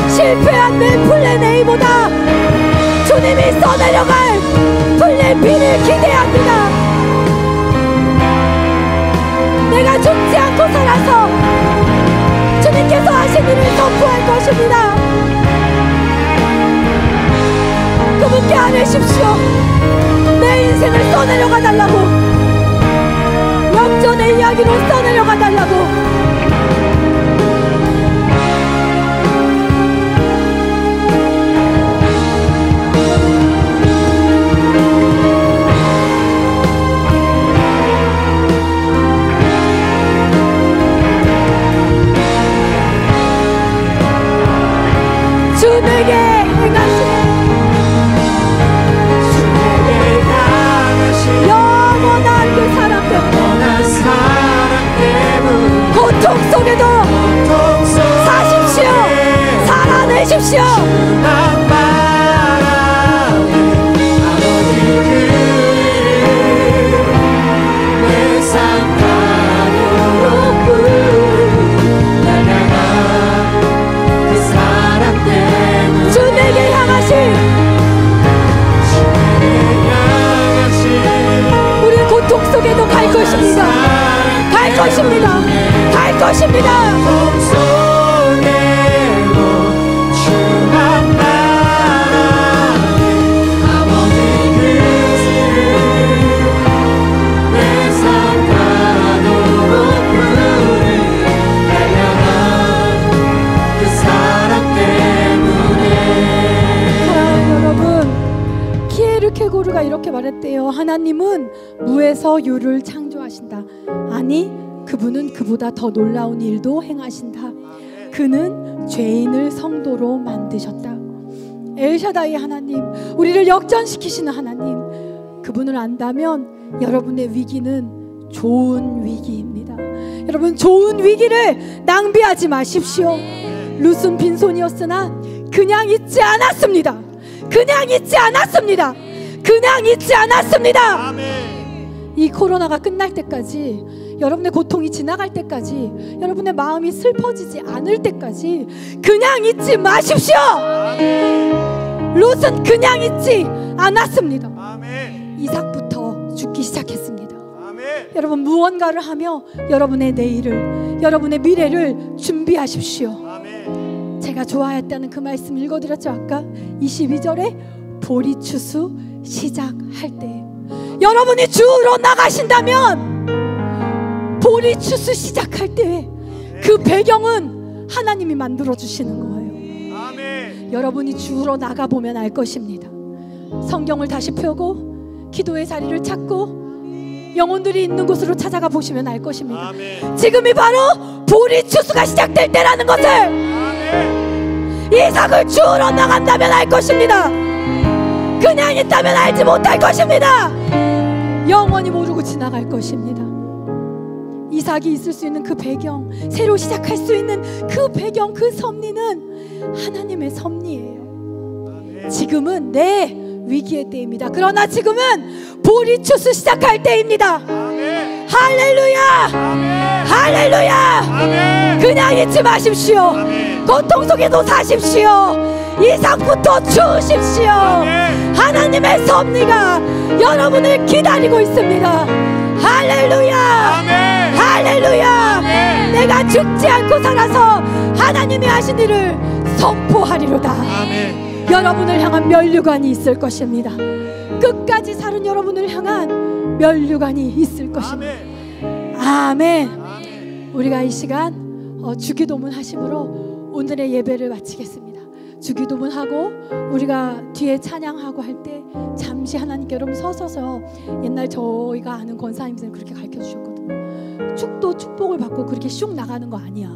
[SPEAKER 1] 실패한 내 플랜 A보다 주님이 써내려갈 플랜 B를 기대합니다. 내가 죽지 않고 살아서 주님께서 하신 일을 선포할 것입니다. 그분께 안으십시오. 내 인생을 써내려가 달라고, 역전의 이야기로 써내려가 달라고. 주 내게 행하신 영원한 그 사랑 때문에 고통 속에도 사십시오. 살아내십시오. 우리 고통 속에도 갈 것입니다. 갈 것입니다. 갈 것입니다. 케고르가 이렇게 말했대요. 하나님은 무에서 유를 창조하신다. 아니, 그분은 그보다 더 놀라운 일도 행하신다. 그는 죄인을 성도로 만드셨다. 엘샤다이 하나님, 우리를 역전시키시는 하나님, 그분을 안다면 여러분의 위기는 좋은 위기입니다. 여러분, 좋은 위기를 낭비하지 마십시오. 룻은 빈손이었으나 그냥 있지 않았습니다. 그냥 있지 않았습니다. 그냥 있지 않았습니다.
[SPEAKER 2] 아멘.
[SPEAKER 1] 이 코로나가 끝날 때까지, 여러분의 고통이 지나갈 때까지, 여러분의 마음이 슬퍼지지 않을 때까지 그냥 있지 마십시오. 롯은 그냥 있지 않았습니다.
[SPEAKER 2] 아멘.
[SPEAKER 1] 이삭부터 죽기 시작했습니다.
[SPEAKER 2] 아멘.
[SPEAKER 1] 여러분, 무언가를 하며 여러분의 내일을, 여러분의 미래를 준비하십시오.
[SPEAKER 2] 아멘.
[SPEAKER 1] 제가 좋아했다는 그 말씀 읽어드렸죠. 아까 22절에 보리추수 시작할 때, 여러분이 주로 나가신다면 보리추수 시작할 때 그 배경은 하나님이 만들어 주시는 거예요.
[SPEAKER 2] 아멘.
[SPEAKER 1] 여러분이 주로 나가보면 알 것입니다. 성경을 다시 펴고 기도의 자리를 찾고 영혼들이 있는 곳으로 찾아가 보시면 알 것입니다.
[SPEAKER 2] 아멘.
[SPEAKER 1] 지금이 바로 보리추수가 시작될 때라는 것을,
[SPEAKER 2] 아멘.
[SPEAKER 1] 이삭을 주로 나간다면 알 것입니다. 그냥 있다면 알지 못할 것입니다. 영원히 모르고 지나갈 것입니다. 이삭이 있을 수 있는 그 배경, 새로 시작할 수 있는 그 배경, 그 섭리는 하나님의 섭리예요. 지금은 내 위기의 때입니다. 그러나 지금은 보리추수 시작할 때입니다.
[SPEAKER 2] 아멘.
[SPEAKER 1] 할렐루야!
[SPEAKER 2] 아멘.
[SPEAKER 1] 할렐루야!
[SPEAKER 2] 아멘.
[SPEAKER 1] 그냥 잊지 마십시오.
[SPEAKER 2] 아멘.
[SPEAKER 1] 고통 속에도 사십시오. 이삭부터 주십시오.
[SPEAKER 2] 아멘.
[SPEAKER 1] 하나님의 섭리가 여러분을 기다리고 있습니다. 할렐루야!
[SPEAKER 2] 아멘.
[SPEAKER 1] 할렐루야!
[SPEAKER 2] 아멘.
[SPEAKER 1] 내가 죽지 않고 살아서 하나님이 하신 일을 선포하리로다.
[SPEAKER 2] 아멘.
[SPEAKER 1] 여러분을 향한 면류관이 있을 것입니다. 끝까지 사는 여러분을 향한 면류관이 있을 것입니다.
[SPEAKER 2] 아멘.
[SPEAKER 1] 아멘.
[SPEAKER 2] 아멘.
[SPEAKER 1] 우리가 이 시간 주기도문 하심으로 오늘의 예배를 마치겠습니다. 주기도문 하고 우리가 뒤에 찬양하고 할 때 잠시 하나님께 여러분 서서서, 옛날 저희가 아는 권사님 선생님 그렇게 가르쳐 주셨거든요. 축도 축복을 받고 그렇게 슉 나가는 거 아니야.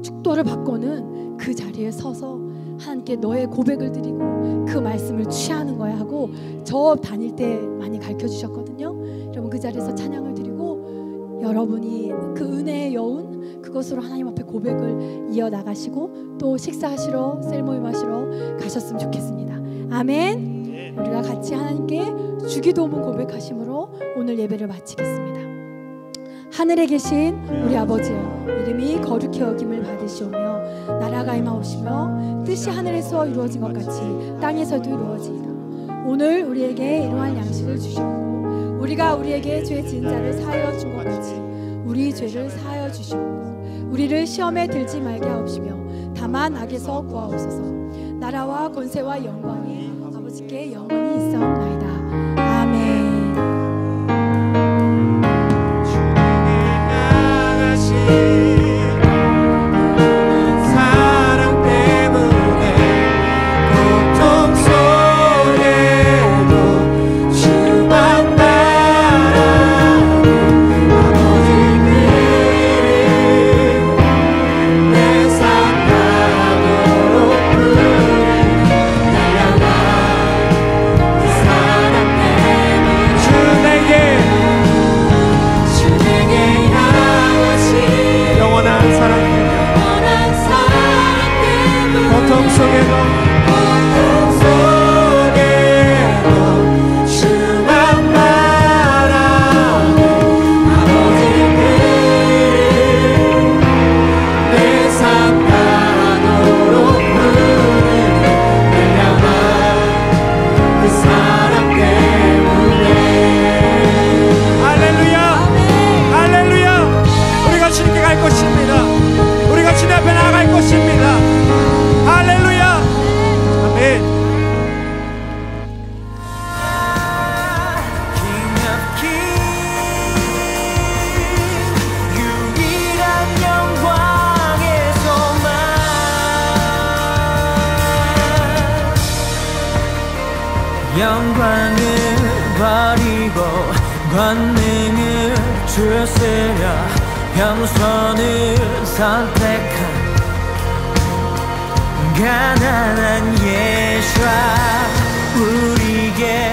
[SPEAKER 1] 축도를 받고는 그 자리에 서서 하나님께 너의 고백을 드리고 그 말씀을 취하는 거야 하고 저 다닐 때 많이 가르쳐 주셨거든요. 여러분 그 자리에서 찬양을 드리고 여러분이 그 은혜의 여운, 그것으로 하나님 앞에 고백을 이어나가시고 또 식사하시러, 셀모임 하시러 가셨으면 좋겠습니다. 아멘. 우리가 같이 하나님께 주기도문 고백하심으로 오늘 예배를 마치겠습니다. 하늘에 계신 우리 아버지여, 이름이 거룩히 여김을 받으시오며 나라가 임하옵시며 뜻이 하늘에서 이루어진 것 같이 땅에서도 이루어지이다. 오늘 우리에게 일용할 양식을 주시옵고 우리가 우리에게 죄 지은 자를 사하여 준 것 같이 우리 죄를 사하여 주시옵고 우리를 시험에 들지 말게 하옵시며 다만 악에서 구하옵소서. 나라와 권세와 영광이 아버지께 영원히 있사옵나이다. 아멘.
[SPEAKER 2] 사랑 때문에 고통 속에도 주만 바라는 아버지 그를 내 삶 가도록 부르는 날 향한 그 사랑 때문에 주 내게 향하신 영원한 사랑 때문에 고통 속에도 주만 바라는 아버지 그를 내 삶 가도록 부르는 날 향한 그 사랑 때문에. 할렐루야. 할렐루야. 우리가 주님께 갈 것입니다. 우리가 주님 앞에 나아갈 것입니다. 할렐루야. 아멘. King of Kings, 유일한 영광에서만
[SPEAKER 3] 영광을 버리고 권능을 주세요. 겸손을 선택한 가난한 예수와 우리에게